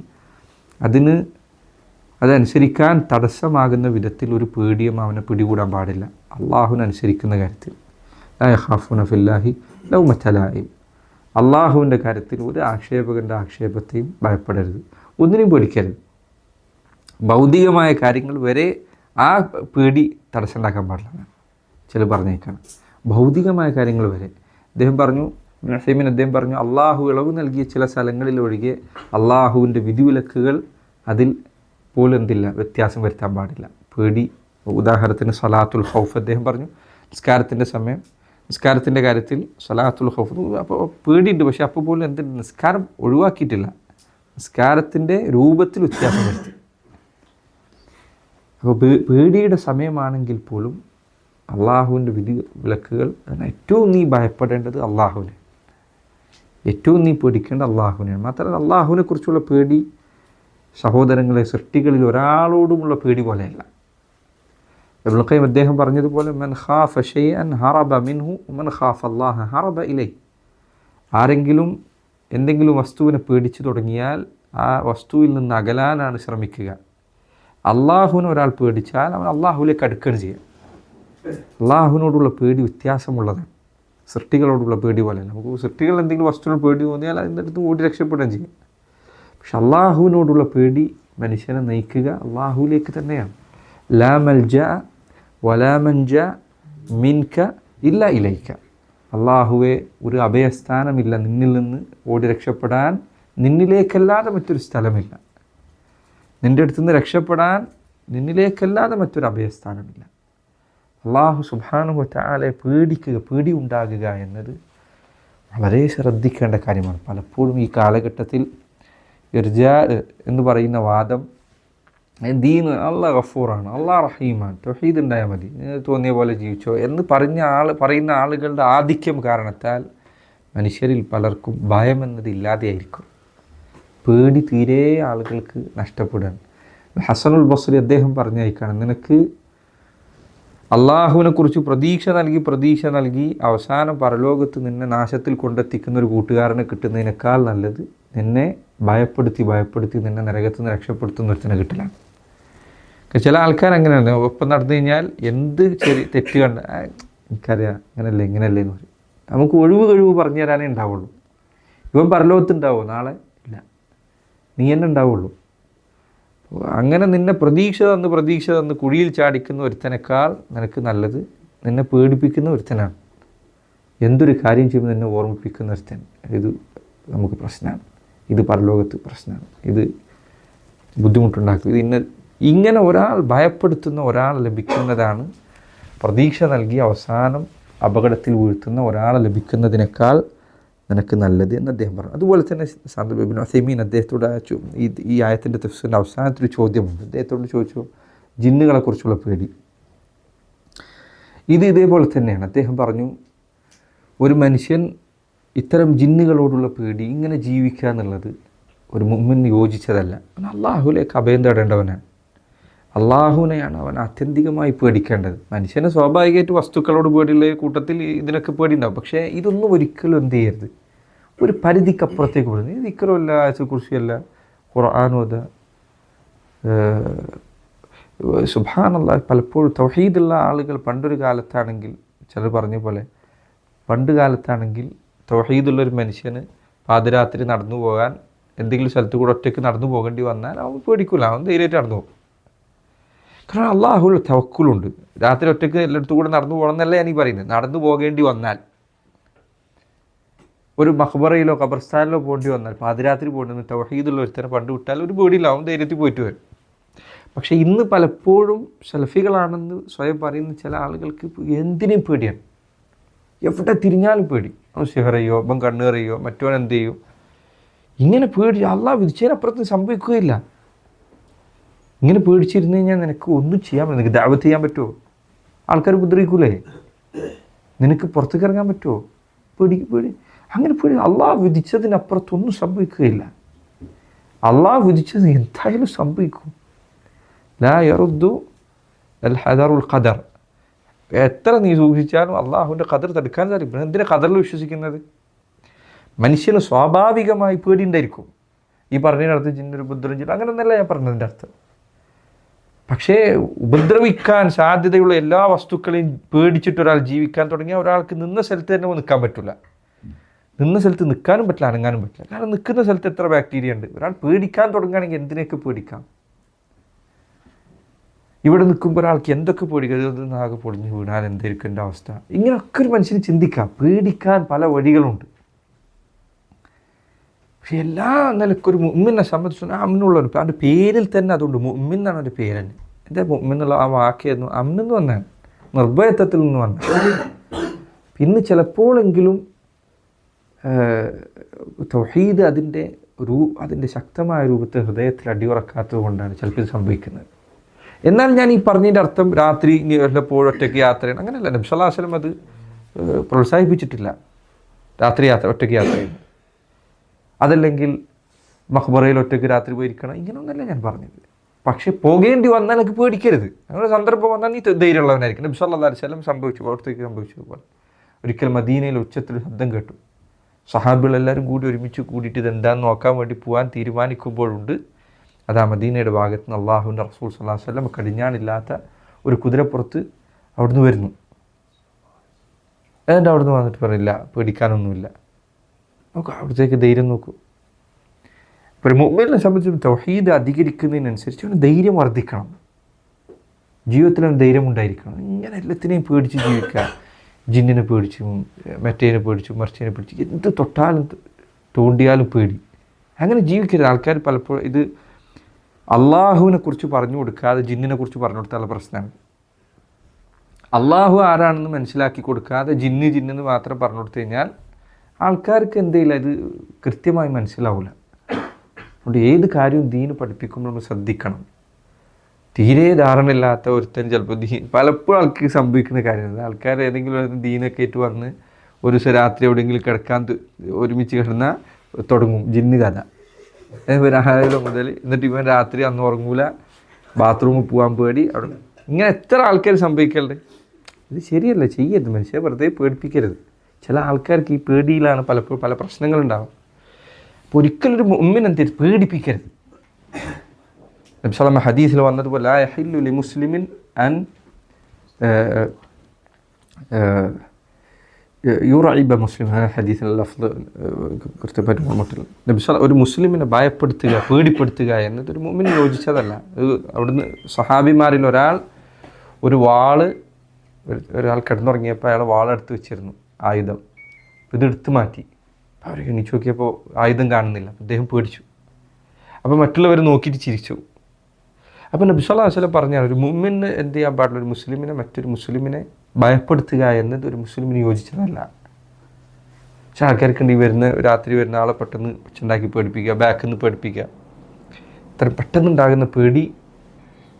അതനുസരിക്കാൻ തടസ്സമാകുന്ന വിധത്തിൽ ഒരു പേടിയും അവനെ പിടികൂടാൻ പാടില്ല. അള്ളാഹുവിനെ അനുസരിക്കുന്ന കാര്യത്തിൽ ലാ യഖാഫൂന ഫില്ലാഹി ലൗമത്തലായിം. അള്ളാഹുവിൻ്റെ കാര്യത്തിൽ ഒരു ആക്ഷേപകൻ്റെ ആക്ഷേപത്തെയും ഭയപ്പെടരുത്, ഒന്നിനെയും പേടിക്കരുത്. ഭൗതികമായ കാര്യങ്ങൾ വരെ ആ പേടി തടസ്സമുണ്ടാക്കാൻ പാടില്ല. ചില പറഞ്ഞേക്കാണ് ഭൗതികമായ കാര്യങ്ങൾ വരെ. അദ്ദേഹം പറഞ്ഞു, അദ്ദേഹം പറഞ്ഞു, അള്ളാഹു ഇളവ് നൽകിയ ചില സ്ഥലങ്ങളിൽ ഒഴികെ അള്ളാഹുവിൻ്റെ വിധിവിലക്കുകൾ അതിൽ പോലും എന്തില്ല, വ്യത്യാസം വരുത്താൻ പാടില്ല. പേടി, ഉദാഹരണത്തിന് സലാത്തുൽ ഖൗഫ് അദ്ദേഹം പറഞ്ഞു, നിസ്കാരത്തിൻ്റെ സമയം, നിസ്കാരത്തിൻ്റെ കാര്യത്തിൽ സലാത്തുൽ ഖൗഫ്, അപ്പോൾ പേടിയുണ്ട്, പക്ഷെ അപ്പോൾ പോലും എന്തുണ്ട്, നിസ്കാരം ഒഴിവാക്കിയിട്ടില്ല, നിസ്കാരത്തിൻ്റെ രൂപത്തിൽ വ്യത്യാസം വരുത്തി. അപ്പോൾ പേടിയുടെ സമയമാണെങ്കിൽ പോലും അള്ളാഹുവിൻ്റെ വിധി വിലക്കുകൾ, ഏറ്റവും നീ ഭയപ്പെടേണ്ടത് അള്ളാഹുവിനെ, ഏറ്റവും നീ പേടിക്കേണ്ട അള്ളാഹുവിനെയാണ്. മാത്രമല്ല അള്ളാഹുവിനെ കുറിച്ചുള്ള പേടി സഹോദരങ്ങളെ സൃഷ്ടികളിൽ ഒരാളോടുമുള്ള പേടി പോലെയല്ല. ഇബ്നുൽ ഖയ്യിം അദ്ദേഹം പറഞ്ഞതുപോലെ, മൻ ഖാഫ ഷൈഅൻ ഹറബ മിൻഹു മൻ ഖാഫ അല്ലാഹ ഹറബ ഇലൈഹി. ആരെങ്കിലും എന്തെങ്കിലും വസ്തുവിനെ പേടിച്ചു തുടങ്ങിയാൽ ആ വസ്തുവിൽ നിന്ന് അകലാനാണ് ശ്രമിക്കുക. അള്ളാഹുവിനെ ഒരാൾ പേടിച്ചാൽ അവൻ അള്ളാഹുവിലേക്ക് അടുക്കുകയാണ് ചെയ്യുക. അള്ളാഹുവിനോടുള്ള പേടി വ്യത്യാസമുള്ളതാണ്, സൃഷ്ടികളോടുള്ള പേടി പോലെയല്ല. നമുക്ക് സൃഷ്ടികൾ എന്തെങ്കിലും വസ്തുവിന് പേടി തോന്നിയാൽ അതിൻ്റെ അടുത്ത് ഓടി രക്ഷപ്പെടുകയും ചെയ്യും. പക്ഷെ അള്ളാഹുവിനോടുള്ള പേടി മനുഷ്യനെ നയിക്കുക അള്ളാഹുവിലേക്ക് തന്നെയാണ്. ലാ മൽജ വലാ മൻജ മിൻക ഇല്ല ഇലൈക. അള്ളാഹുവെ, ഒരു അഭയസ്ഥാനമില്ല നിന്നിൽ നിന്ന് ഓടി രക്ഷപ്പെടാൻ, നിന്നിലേക്കല്ലാതെ മറ്റൊരു സ്ഥലമില്ല. നിൻ്റെ അടുത്ത് നിന്ന് രക്ഷപ്പെടാൻ നിന്നിലേക്കല്ലാതെ മറ്റൊരു അഭയസ്ഥാനമില്ല. അള്ളാഹു സുബ്ഹാനഹു വ തആലയെ പേടിക്കുക, പേടി ഉണ്ടാകുക എന്നത് വളരെ ശ്രദ്ധിക്കേണ്ട കാര്യമാണ്. പലപ്പോഴും ഈ കാലഘട്ടത്തിൽ ഇർജാ എന്ന് പറയുന്ന വാദം, ദീൻ അള്ളാഹ് ഗഫൂറാണ്, അള്ളാഹ് റഹീമാണ്, തൗഹീദ് ഉണ്ടായാൽ മതി, തോന്നിയ പോലെ ജീവിച്ചോ എന്ന് പറയുന്ന ആളുകളുടെ ആധിക്യം കാരണത്താൽ മനുഷ്യരിൽ പലർക്കും ഭയം എന്നത് ഇല്ലാതെയായിരിക്കും. പേടി തീരെ ആളുകൾക്ക് നഷ്ടപ്പെടുകയാണ്. ഹസനുൽ ബസ്രി അദ്ദേഹം പറഞ്ഞയക്കാണ്, നിനക്ക് അള്ളാഹുവിനെക്കുറിച്ച് പ്രതീക്ഷ നൽകി അവസാനം പരലോകത്ത് നിന്നെ നാശത്തിൽ കൊണ്ടെത്തിക്കുന്ന ഒരു കൂട്ടുകാരനെ കിട്ടുന്നതിനേക്കാൾ നല്ലത് നിന്നെ ഭയപ്പെടുത്തി നിന്നെ നരകത്തിൽ നിന്ന് രക്ഷപ്പെടുത്തുന്ന ഒരുത്തിനെ കിട്ടലാണ്. ചില ആൾക്കാർ അങ്ങനെയാണ്, ഒപ്പം നടന്നു കഴിഞ്ഞാൽ എന്ത് തെറ്റ് കണ്ട എനിക്കറിയാം ഇങ്ങനെയല്ലേ എന്ന് പറയും. നമുക്ക് കഴിവ് പറഞ്ഞു തരാനേ ഉണ്ടാവുള്ളൂ. ഇവൻ പരലോകത്തുണ്ടാവുമോ നാളെ? ഇല്ല, നീ തന്നെ ഉണ്ടാവുള്ളൂ. അങ്ങനെ നിന്നെ പ്രതീക്ഷ തന്ന് കുഴിയിൽ ചാടിക്കുന്ന ഒരുത്തനേക്കാൾ നിനക്ക് നല്ലത് നിന്നെ പേടിപ്പിക്കുന്ന ഒരുത്തനാണ്. എന്തൊരു കാര്യം ചെയ്യുമ്പോൾ നിന്നെ ഓർമ്മിപ്പിക്കുന്ന ഒരുത്തൻ, ഇത് നമുക്ക് പ്രശ്നമാണ്, ഇത് പരലോകത്ത് പ്രശ്നമാണ്, ഇത് ബുദ്ധിമുട്ടുണ്ടാക്കും, ഇത് ഇങ്ങനെ ഒരാൾ ഭയപ്പെടുത്തുന്ന ഒരാൾ ലഭിക്കുന്നതാണ് പ്രതീക്ഷ നൽകി അവസാനം അപകടത്തിൽ വീഴ്ത്തുന്ന ഒരാളെ ലഭിക്കുന്നതിനേക്കാൾ നിനക്ക് നല്ലത് എന്ന് അദ്ദേഹം പറഞ്ഞു. അതുപോലെ തന്നെ സാദ് ഇബ്നു ഉസൈമീൻ അദ്ദേഹത്തോട് ഈ ആയത്തിൻ്റെ തഫ്സീറിൻ്റെ അവസാനത്തൊരു ചോദ്യമുണ്ട്. അദ്ദേഹത്തോട് ചോദിച്ചു, ജിന്നുകളെക്കുറിച്ചുള്ള പേടി. ഇതേപോലെ തന്നെയാണ്. അദ്ദേഹം പറഞ്ഞു, ഒരു മനുഷ്യൻ ഇത്തരം ജിന്നുകളോടുള്ള പേടി, ഇങ്ങനെ ജീവിക്കുക എന്നുള്ളത് ഒരു മുഅ്മിന് യോജിച്ചതല്ല. അള്ളാഹുവിലേക്ക് അഭയം തേടേണ്ടവനാണ്, അള്ളാഹുവിനെയാണ് അവൻ ആത്യന്തികമായി പേടിക്കേണ്ടത്. മനുഷ്യന് സ്വാഭാവികമായിട്ട് വസ്തുക്കളോട് പേടിയുള്ള കൂട്ടത്തിൽ ഇതിനൊക്കെ പേടിയുണ്ടാവും. പക്ഷേ ഇതൊന്നും ഒരിക്കലും എന്ത് ചെയ്യരുത്, ഒരു പരിധിക്കപ്പുറത്തേക്ക് വിടുന്നു. ഇത് ദിക്റുമല്ല, ആയത്തുൽകുർസിയല്ല, ഖുർആനോദ, സുബ്ഹാനല്ലാഹ്. പലപ്പോഴും തൗഹീദുള്ള ആളുകൾ പണ്ടൊരു കാലത്താണെങ്കിൽ, ചിലർ പറഞ്ഞ പോലെ പണ്ട് കാലത്താണെങ്കിൽ തൗഹീദുള്ളൊരു മനുഷ്യന് പാതിരാത്രി നടന്നു പോകാൻ എന്തെങ്കിലും സ്ഥലത്ത് കൂടെ ഒറ്റയ്ക്ക് നടന്നു പോകേണ്ടി വന്നാൽ അവൻ പേടിക്കില്ല, അവൻ ധൈര്യമായിട്ട് നടന്നു പോകും. കാരണം അള്ളാഹുവിൽ തവക്കുലുണ്ട്. രാത്രി ഒറ്റയ്ക്ക് എല്ലായിടത്തും കൂടെ നടന്നു പോകണം എന്നല്ല ഞാനീ പറയുന്നത്. നടന്നു പോകേണ്ടി വന്നാൽ, ഒരു മഖ്ബറയിലോ ഖബർസ്ഥാനിലോ പോകേണ്ടി വന്നാൽ, പാതിരാത്രി പോകേണ്ടി തൗഹീദുള്ള ഒരുത്തനെ പണ്ട് വിട്ടാൽ ഒരു പേടിയില്ല, അവൻ ധൈര്യത്തിൽ പോയിട്ട് വരും. പക്ഷേ ഇന്ന് പലപ്പോഴും സലഫികളാണെന്ന് സ്വയം പറയുന്ന ചില ആളുകൾക്ക് എന്തിനേയും പേടിയാണ്, എവിടെ തിരിഞ്ഞാലും പേടി. അവൻ സിഹറയോ അവൻ കണ്ണേറിയോ മറ്റവൻ എന്ത് ചെയ്യും, ഇങ്ങനെ പേടി അള്ളാഹ് വിധിച്ചതിനപ്പുറത്ത് സംഭവിക്കുകയില്ല. ഇങ്ങനെ പേടിച്ചിരുന്നു കഴിഞ്ഞാൽ നിനക്ക് ഒന്നും ചെയ്യാൻ പറ്റും. നിനക്ക് ദഅവത്ത് ചെയ്യാൻ പറ്റുമോ? ആൾക്കാർ ഉപദ്രവിക്കൂലേ? നിനക്ക് പുറത്തേക്ക് ഇറങ്ങാൻ പറ്റുമോ? പേടി അങ്ങനെ പേടി. അള്ളാഹ് വിധിച്ചതിനപ്പുറത്തൊന്നും സംഭവിക്കുകയില്ല. അള്ളാഹ് വിധിച്ചത് എന്തായാലും സംഭവിക്കും. ലാ യറുദ്ദു അൽ ഹദറുൽ ഖദർ. എത്ര നീ സൂക്ഷിച്ചാലും അള്ളാഹുവിൻ്റെ ഖദർ തടുക്കാൻ സാധിക്കും. എന്തിനാ ഖദറിൽ വിശ്വസിക്കുന്നത്? മനുഷ്യന് സ്വാഭാവികമായി പേടിയുണ്ടായിരിക്കും. ഈ പറഞ്ഞതിനടുത്ത് ജിന്നൊരു ഉപദ്രവം ചെയ്യും അങ്ങനെയൊന്നല്ല ഞാൻ പറഞ്ഞതിൻ്റെ അർത്ഥം. പക്ഷേ ഉപദ്രവിക്കാൻ സാധ്യതയുള്ള എല്ലാ വസ്തുക്കളെയും പേടിച്ചിട്ടൊരാൾ ജീവിക്കാൻ തുടങ്ങിയാൽ ഒരാൾക്ക് നിന്ന സ്ഥലത്ത് തന്നെ നിൽക്കാൻ പറ്റില്ല. നിന്ന സ്ഥലത്ത് നിൽക്കാനും പറ്റില്ല, അനങ്ങാനും പറ്റില്ല. കാരണം നിൽക്കുന്ന സ്ഥലത്ത് എത്ര ബാക്ടീരിയ ഉണ്ട്. ഒരാൾ പേടിക്കാൻ തുടങ്ങുകയാണെങ്കിൽ എന്തിനൊക്കെ പേടിക്കാം. ഇവിടെ നിൽക്കുമ്പോൾ ഒരാൾക്ക് എന്തൊക്കെ പേടിക്കുക, ആകെ പൊളിഞ്ഞ് വീണാൽ എന്തായിരിക്കും എൻ്റെ അവസ്ഥ. ഇങ്ങനെയൊക്കെ ഒരു മനുഷ്യന് ചിന്തിക്കാം. പേടിക്കാൻ പല വഴികളുണ്ട്. പക്ഷെ എല്ലാ നിലക്കൊരു മുഅ്മിനെ സംബന്ധിച്ച് അമ്നുള്ളവർ അവൻ്റെ പേരിൽ തന്നെ അതുകൊണ്ട് മുഅ്മിൻ എന്നാണ് അവൻ്റെ പേര് തന്നെ. എൻ്റെ മുഅ്മിൻ എന്നുള്ള ആ വാക്കായിരുന്നു അമ്നെന്ന് വന്നാണ്, നിർഭയത്വത്തിൽ നിന്ന് വന്നത്. പിന്നെ ചിലപ്പോഴെങ്കിലും തൗഹീദ് അതിൻ്റെ ശക്തമായ രൂപത്തിൽ ഹൃദയത്തിൽ അടിയുറക്കാത്തത് കൊണ്ടാണ് ചിലപ്പോൾ ഇത് സംഭവിക്കുന്നത്. എന്നാൽ ഞാൻ ഈ പറഞ്ഞതിൻ്റെ അർത്ഥം രാത്രി വല്ലപ്പോഴും ഒറ്റയ്ക്ക് യാത്ര ചെയ്യണം അങ്ങനെയല്ല. നബി സല്ലല്ലാഹു അലൈഹി വസല്ലം അത് പ്രോത്സാഹിപ്പിച്ചിട്ടില്ല, രാത്രി ഒറ്റയ്ക്ക് യാത്ര ചെയ്യുന്നത്. അതല്ലെങ്കിൽ മഖ്ബറയിൽ ഒറ്റയ്ക്ക് രാത്രി പോയിരിക്കണം, ഇങ്ങനെയൊന്നല്ല ഞാൻ പറഞ്ഞത്. പക്ഷെ പോകേണ്ടി വന്നാൽ എനിക്ക് പേടിക്കരുത്. അങ്ങനെ സന്ദർഭം വന്നാൽ നീ ധൈര്യമുള്ളവനായിരിക്കും. നബി സല്ലല്ലാഹു അലൈഹി വസല്ലം അവിടത്തേക്ക് സംഭവിച്ചതുപോലെ ഒരിക്കൽ മദീനയിൽ ഉച്ചത്തിൽ ശബ്ദം കേട്ടു. സഹാബികളെല്ലാവരും കൂടി ഒരുമിച്ച് കൂടിയിട്ട് ഇതെന്താണെന്ന് നോക്കാൻ വേണ്ടി പോകാൻ തീരുമാനിക്കുമ്പോഴുണ്ട് അത് ആ മദീനയുടെ ഭാഗത്ത് നിന്ന് അള്ളാഹുവിൻ്റെ റസൂൽ സല്ലല്ലാഹു അലൈഹി വസല്ലം കടിഞ്ഞാണില്ലാത്ത ഒരു കുതിരപ്പുറത്ത് അവിടുന്ന് വരുന്നു. എന്നിട്ട് അവിടുന്ന് വന്നിട്ട് പറയില്ല, പേടിക്കാനൊന്നുമില്ല. നോക്കൂ, അവിടത്തേക്ക് ധൈര്യം നോക്കൂ. ഇപ്പോൾ ഒരു മുഅ്മിനെ സംബന്ധിച്ച് തൗഹീദ് അധികരിക്കുന്നതിനനുസരിച്ച് അവന് ധൈര്യം വർദ്ധിക്കണം. ജീവിതത്തിൽ അവന് ധൈര്യം ഉണ്ടായിരിക്കണം. ഇങ്ങനെ എല്ലാത്തിനെയും പേടിച്ച് ജീവിക്കുക, ജിന്നിനെ പേടിച്ചും മറ്റേനെ പേടിച്ചും മറിച്ചതിനെ പേടിച്ചും എന്ത് തൊട്ടാലും തോണ്ടിയാലും പേടി, അങ്ങനെ ജീവിക്കരുത്. ആൾക്കാർ പലപ്പോഴും ഇത് അള്ളാഹുവിനെ കുറിച്ച് പറഞ്ഞു കൊടുക്കാതെ ജിന്നിനെ കുറിച്ച് പറഞ്ഞു കൊടുത്താലുള്ള പ്രശ്നമാണ്. അള്ളാഹു ആരാണെന്ന് മനസ്സിലാക്കി കൊടുക്കാതെ ജിന്നെന്ന് മാത്രം പറഞ്ഞു കൊടുത്തു കഴിഞ്ഞാൽ ആൾക്കാർക്ക് എന്തെയില്ല, ഇത് കൃത്യമായി മനസ്സിലാവില്ല. അതുകൊണ്ട് ഏത് കാര്യവും ദീന് പഠിപ്പിക്കുമ്പോൾ നമ്മൾ ശ്രദ്ധിക്കണം. തീരെ ധാരണയില്ലാത്ത ഒരുത്തൻ ചിലപ്പോൾ പലപ്പോഴും ആൾക്ക് സംഭവിക്കുന്ന കാര്യമാണ്. ആൾക്കാർ ഏതെങ്കിലും ദീനൊക്കെ ആയിട്ട് വന്ന് ഒരു ദിവസം രാത്രി എവിടെയെങ്കിലും കിടക്കാൻ ഒരുമിച്ച് കിടന്നാൽ തുടങ്ങും ജിന്ന് കഥ രാവിലെ മുതൽ. എന്നിട്ട് ഇവൻ രാത്രി അന്ന് ഉറങ്ങൂല, ബാത്റൂമിൽ പോകാൻ പേടി. അവിടെ ഇങ്ങനെ എത്ര ആൾക്കാർ സംഭവിക്കലുണ്ട്. ഇത് ശരിയല്ല, ചെയ്യരുത്. മനുഷ്യരെ വെറുതെ പേടിപ്പിക്കരുത്. ചില ആൾക്കാർക്ക് ഈ പേടിയിലാണ് പലപ്പോഴും പല പ്രശ്നങ്ങളുണ്ടാകും. അപ്പോൾ ഒരിക്കലൊരു മുഅ്മിനെ പേടിപ്പിക്കരുത്. നബി സല്ലല്ലാഹു അലൈഹി വസല്ലം ഹദീസിൽ വന്നതുപോലെ ലാ യഹില്ലു ലി മുസ്ലിമിൻ അൻ യുറഇബ മുസ്ലിം. ഹദീസിൽ ലഫ്ദ് കൃത്യമായിട്ട് ഓർമ്മയില്ല. നബി സല്ലല്ലാഹു ഒരു മുസ്ലിമിനെ ഭയപ്പെടുത്തുക, പേടിപ്പെടുത്തുക എന്നത് ഒരു മുഅ്മിന് യോജിച്ചതല്ല. അവിടുന്ന് സഹാബിമാരിൽ ഒരാൾ കിടന്നുറങ്ങിയപ്പോൾ അയാൾ വാളെടുത്ത് വെച്ചിരുന്നു, ആയുധം. ഇതെടുത്ത് മാറ്റി. അവർ എണീച്ച് നോക്കിയപ്പോൾ ആയുധം കാണുന്നില്ല. അദ്ദേഹം പേടിച്ചു. അപ്പോൾ മറ്റുള്ളവർ നോക്കിയിട്ട് ചിരിച്ചു. അപ്പോൾ നബി സല്ലല്ലാഹു അലൈഹി വസല്ലം പറഞ്ഞാണ് ഒരു മുഅ്മിന് എന്ത് ചെയ്യാൻ പാടില്ല, ഒരു മുസ്ലിമിനെ മറ്റൊരു മുസ്ലിമിനെ ഭയപ്പെടുത്തുക എന്നത് ഒരു മുസ്ലിമിന് യോജിച്ചതല്ല. പക്ഷേ ആൾക്കാർക്ക് രാത്രി വരുന്ന ആളെ പെട്ടെന്ന് ഒച്ചുണ്ടാക്കി പേടിപ്പിക്കുക, ബാക്കിൽ നിന്ന് പേടിപ്പിക്കുക. ഇത്ര പെട്ടെന്നുണ്ടാകുന്ന പേടി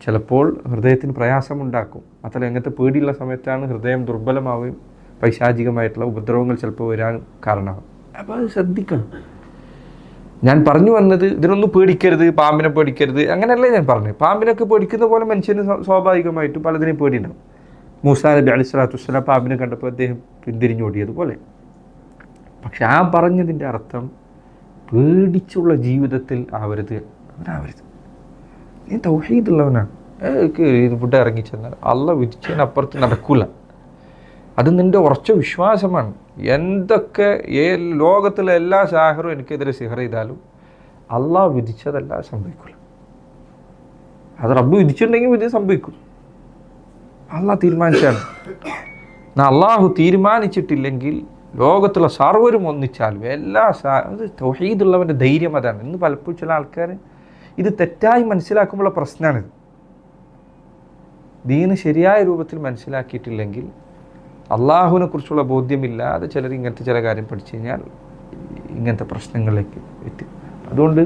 ചിലപ്പോൾ ഹൃദയത്തിന് പ്രയാസമുണ്ടാക്കും. മാത്രമല്ല എങ്ങനത്തെ പേടിയുള്ള സമയത്താണ് ഹൃദയം ദുർബലമാവുകയും പൈശാചികമായിട്ടുള്ള ഉപദ്രവങ്ങൾ ചിലപ്പോൾ വരാൻ കാരണമാകും. അപ്പോൾ അത് ശ്രദ്ധിക്കണം. ഞാൻ പറഞ്ഞു വന്നത് ഇതിനൊന്നും പേടിക്കരുത്, പാമ്പിനെ പേടിക്കരുത് അങ്ങനെയല്ലേ ഞാൻ പറഞ്ഞത്. പാമ്പിനൊക്കെ പേടിക്കുന്ന പോലെ മനുഷ്യന് സ്വാഭാവികമായിട്ടും പലതിനെയും പേടിയുണ്ടാവും. മൂസാ നബി അലൈഹി സ്വലാത്തു വസ്സലാം പാമ്പിനെ കണ്ടപ്പോൾ അദ്ദേഹം പിന്തിരിഞ്ഞോടിയതുപോലെ. പക്ഷെ ആ പറഞ്ഞതിൻ്റെ അർത്ഥം പേടിച്ചുള്ള ജീവിതത്തിൽ ആവരുത്. നീ തൗഹീദുള്ളവനാണ്. ഇവിടെ ഇറങ്ങിച്ചെന്നാൽ അള്ളാഹ് വിധിച്ചതിനപ്പുറത്ത് നടക്കൂല. അത് നിൻ്റെ ഉറച്ച വിശ്വാസമാണ്. എന്തൊക്കെ ലോകത്തിലെ എല്ലാ സാഹറും എനിക്കെതിരെ സിഹർ ചെയ്താലും അള്ളാഹ് വിധിച്ചതല്ല സംഭവിക്കില്ല. അത് റബ്ബ് വിധിച്ചിട്ടുണ്ടെങ്കിൽ ഇത് സംഭവിക്കും. അള്ളാഹ് തീരുമാനിച്ചാണ്. അള്ളാഹു തീരുമാനിച്ചിട്ടില്ലെങ്കിൽ ലോകത്തുള്ള സർവ്വരും ഒന്നിച്ചാലും അത് തൗഹീദുള്ളവൻ്റെ ധൈര്യം അതാണ്. ഇന്ന് പലപ്പോഴും ചില ആൾക്കാർ ഇത് തെറ്റായി മനസ്സിലാക്കുമ്പോഴുള്ള പ്രശ്നമാണിത്. ദീന് ശരിയായ രൂപത്തിൽ മനസ്സിലാക്കിയിട്ടില്ലെങ്കിൽ അള്ളാഹുവിനെ കുറിച്ചുള്ള ബോധ്യമില്ലാതെ ചിലർ ഇങ്ങനത്തെ ചില കാര്യം പഠിച്ചു കഴിഞ്ഞാൽ ഇങ്ങനത്തെ പ്രശ്നങ്ങളിലേക്ക് എത്തും. അതുകൊണ്ട്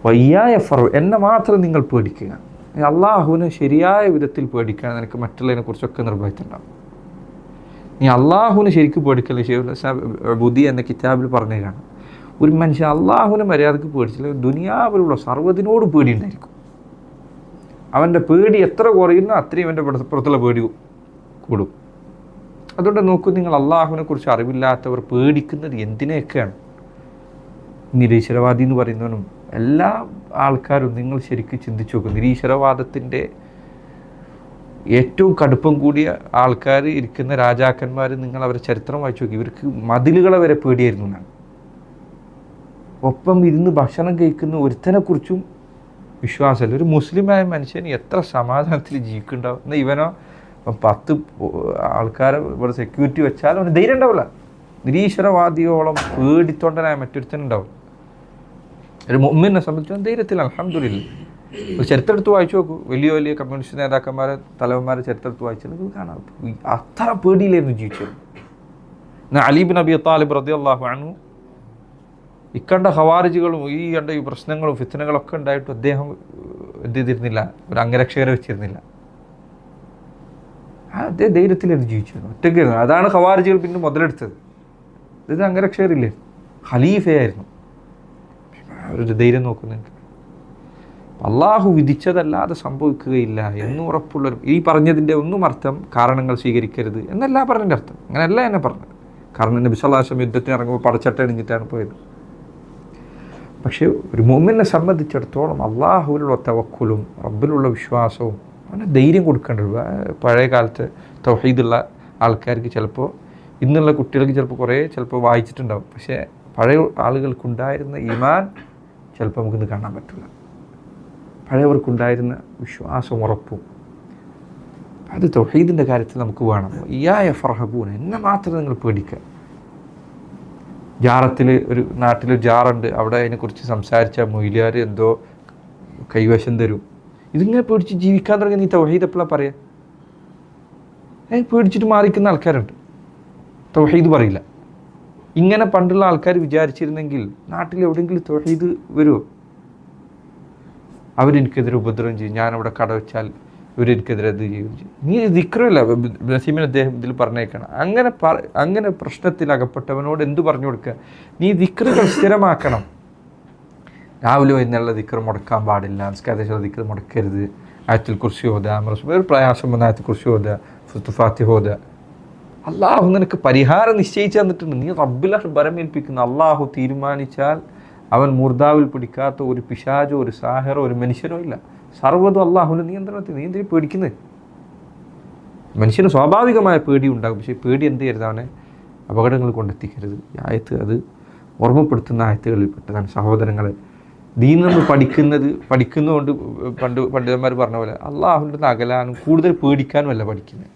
വയ്യായ എന്നെ മാത്രം നിങ്ങൾ പേടിക്കുക. അള്ളാഹുവിനെ ശരിയായ വിധത്തിൽ പേടിക്കാൻ നിനക്ക് മറ്റുള്ളതിനെ കുറിച്ചൊക്കെ നിർഭയത്തുണ്ടാവും. നീ അള്ളാഹുവിനെ ശരിക്കും പേടിക്കല്ലേ. ബുദ്ധി എന്ന കിതാബിൽ പറഞ്ഞു കാണാം, ഒരു മനുഷ്യൻ അള്ളാഹുവിനെ മര്യാദക്ക് പേടിച്ചില്ല ദുനിയാവിലുള്ള സർവ്വതിനോട് പേടിയുണ്ടായിരിക്കും. അവൻ്റെ പേടി എത്ര കുറയുന്നോ അത്രയും അവൻ്റെ പുറത്തുള്ള പേടി കൂടും. അതുകൊണ്ട് നോക്കൂ, നിങ്ങൾ അള്ളാഹുവിനെ കുറിച്ച് അറിവില്ലാത്തവർ പേടിക്കുന്നത് എന്തിനെയൊക്കെയാണ്. നിരീശ്വരവാദി എന്ന് പറയുന്നവനും എല്ലാ ആൾക്കാരും നിങ്ങൾ ശരിക്കും ചിന്തിച്ചു നോക്കും. നിരീശ്വരവാദത്തിൻ്റെ ഏറ്റവും കടുപ്പം കൂടിയ ആൾക്കാർ ഇരിക്കുന്ന രാജാക്കന്മാർ, നിങ്ങൾ അവരുടെ ചരിത്രം വായിച്ചു നോക്കി, ഇവർക്ക് മതിലുകളെ വരെ പേടിയായിരുന്നു എന്നാണ്. ഒപ്പം ഇരുന്ന് ഭക്ഷണം കഴിക്കുന്ന ഒരുത്തനെക്കുറിച്ചും വിശ്വാസമല്ല. ഒരു മുസ്ലിമായ മനുഷ്യന് എത്ര സമാധാനത്തിൽ ജീവിക്കുന്നുണ്ടാവും. എന്നാൽ ഇവനോ 10 ആൾക്കാരെ ഇവിടെ സെക്യൂരിറ്റി വെച്ചാൽ അവന് ധൈര്യം ഉണ്ടാവില്ല. നിരീശ്വരവാദിയോളം പേടിത്തൊണ്ടനായ മറ്റൊരുത്തനുണ്ടാവും. ഒരു മുഅ്മിനെ സംബന്ധിച്ച് ധൈര്യത്തിൽ അൽഹംദുലില്ലാ. ഒരു ചരിത്രം എടുത്ത് വായിച്ചു നോക്കൂ, വലിയ വലിയ കമ്മ്യൂണിസ്റ്റ് നേതാക്കന്മാരെ തലവന്മാരെ ചരിത്രം എടുത്ത് വായിച്ചാൽ കാണാം അത്ര പേടിയിലായിരുന്നു ജീവിച്ചത്. എന്നാൽ അലി ബിൻ അബി താലിബ് റളിയല്ലാഹു അൻഹു ഇക്കണ്ട ഖവാരിജുകളും ഈ കണ്ട ഈ പ്രശ്നങ്ങളും ഫിത്നകളൊക്കെ ഉണ്ടായിട്ട് അദ്ദേഹം എന്ത് ചെയ്തിരുന്നില്ല, ഒരു അംഗരക്ഷകരെ വെച്ചിരുന്നില്ല. അദ്ദേഹം ധൈര്യത്തിലായിരുന്നു ജീവിച്ചത്, ഒറ്റയ്ക്കായിരുന്നു. അതാണ് ഖവാരിജുകൾ പിന്നെ മുതലെടുത്തത്. ഇത് അംഗരക്ഷകരില്ലേ, ഖലീഫയായിരുന്നു. ഒരു ധൈര്യം നോക്കുന്നുണ്ട്. അള്ളാഹു വിധിച്ചതല്ലാതെ സംഭവിക്കുകയില്ല എന്ന് ഉറപ്പുള്ളൊരു, ഈ പറഞ്ഞതിൻ്റെ ഒന്നും അർത്ഥം കാരണങ്ങൾ സ്വീകരിക്കരുത് എന്നല്ല പറഞ്ഞതിൻ്റെ അർത്ഥം. അങ്ങനെയല്ല എന്നെ പറഞ്ഞത്. കാരണം നബി സല്ലല്ലാഹു അലൈഹി വസല്ലം യുദ്ധത്തിന് ഇറങ്ങുമ്പോൾ പടച്ചട്ട എണിഞ്ഞിട്ടാണ് പോയത്. പക്ഷേ ഒരു മുഅ്മിനെ സംബന്ധിച്ചിടത്തോളം അള്ളാഹുവിലുള്ള തവക്കുലും റബ്ബിലുള്ള വിശ്വാസവും അവന് ധൈര്യം കൊടുക്കേണ്ടത്. പഴയ കാലത്ത് തൗഹീദുള്ള ആൾക്കാർക്ക് ചിലപ്പോൾ, ഇന്നുള്ള കുട്ടികൾക്ക് ചിലപ്പോൾ വായിച്ചിട്ടുണ്ടാവും. പക്ഷേ പഴയ ആളുകൾക്കുണ്ടായിരുന്ന ഈമാൻ ചിലപ്പോൾ നമുക്കിന്ന് കാണാൻ പറ്റില്ല. പഴയവർക്കുണ്ടായിരുന്ന വിശ്വാസവും ഉറപ്പും അത് തൗഹീദിൻ്റെ കാര്യത്തിൽ നമുക്ക് വേണം. ഇയ്യായ ഫർഹബൂൻ, എന്നെ മാത്രം നിങ്ങൾ പേടിക്കുക. ജാറത്തിൽ ഒരു നാട്ടിലൊരു ജാറുണ്ട്, അവിടെ അതിനെക്കുറിച്ച് സംസാരിച്ച മൊയ്ലിയാർ എന്തോ കൈവശം തരും. ഇതിങ്ങനെ പേടിച്ച് ജീവിക്കാൻ തുടങ്ങി നീ തൗഹീദ് എപ്പോഴാണ് പറയുക? പേടിച്ചിട്ട് മാറിക്കുന്ന ആൾക്കാരുണ്ട്, തൗഹീദ് പറയില്ല. ഇങ്ങനെ പണ്ടുള്ള ആൾക്കാർ വിചാരിച്ചിരുന്നെങ്കിൽ നാട്ടിൽ എവിടെയെങ്കിലും തൗഹീദ് വരുമോ? അവരെനിക്കെതിരെ ഉപദ്രവം ചെയ്യും, ഞാനവിടെ കട വെച്ചാൽ ഇവരെനിക്കെതിരെ ഇത് ചെയ്യും. നീ ദിക്റല്ല, നസീമിന് അദ്ദേഹം ഇതിൽ പറഞ്ഞേക്കണം. അങ്ങനെ പ്രശ്നത്തിൽ അകപ്പെട്ടവനോട് എന്തു പറഞ്ഞു കൊടുക്കുക? നീ ദിക്റുകൾ സ്ഥിരമാക്കണം. രാവിലെ വൈകുന്നേരമുള്ള ദിക്ർ മുടക്കാൻ പാടില്ല, നിസ്കാരത്തിലുള്ള ദിക്ർ മുടക്കരുത്. ആയത്തുൽ കുർസി ഓതുക, ഒരു പ്രയാസം വന്ന ആയത്തുൽ കുർസി ഓതുക, സൂറത്തുൽ ഫാത്തിഹ ഓതുക. അള്ളാഹു നിനക്ക് പരിഹാരം നിശ്ചയിച്ചു തന്നിട്ടുണ്ട്. നീ റബ്ബിലാണ് ബരമേൽപ്പിക്കുന്ന. അള്ളാഹു തീരുമാനിച്ചാൽ അവൻ മൂർദാവിൽ പിടിക്കാത്ത ഒരു പിശാചോ ഒരു സാഹിറോ ഒരു മനുഷ്യനോ ഇല്ല. സർവ്വതും അള്ളാഹുവിൻ്റെ നിയന്ത്രണത്തിൽ. നീ എന്തിനാ പേടിക്കുന്നത്? മനുഷ്യന് സ്വാഭാവികമായ പേടി ഉണ്ടാകും. പക്ഷേ പേടി എന്ത് ചെയ്യരുത്? അവനെ അപകടങ്ങൾ കൊണ്ടെത്തിക്കരുത്. ഈ ആയത്ത് അത് ഓർമ്മപ്പെടുത്തുന്ന ആയത്തുകളിൽ പെട്ടതാണ്. സഹോദരങ്ങളെ, ദീൻ നമ്മൾ പഠിക്കുന്നതുകൊണ്ട് പണ്ഡിതന്മാർ പറഞ്ഞ പോലെ അള്ളാഹുവിൻ്റെ അടുത്ത് അകലാനും കൂടുതൽ പേടിക്കാനും അല്ല പഠിക്കുന്നത്.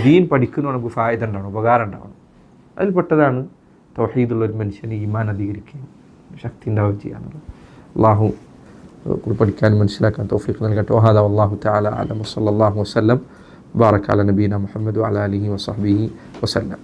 ദീൻ പഠിക്കുന്നതുകൊണ്ട് നമുക്ക് ഫായദ ഉണ്ടാവണം, ഉപകാരം ഉണ്ടാവണം. അതിൽപ്പെട്ടതാണ് തൗഹീദുള്ളൊരു മനുഷ്യന് ഈമാൻ അധികരിക്കുകയും ശക്തി ഉണ്ടാവുകയും ചെയ്യാനുള്ളത്. അള്ളാഹു പഠിക്കാനും മനസ്സിലാക്കാൻ തൗഫീഖ് നൽകട്ടെ. വഹാദാ വല്ലാഹു തആല അഅലം. വസല്ലല്ലാഹു വസല്ലം ബാറക അലാ നബീന മുഹമ്മദ് വഅലാ ആലിഹി വസഹ്ബിഹി വസല്ലം.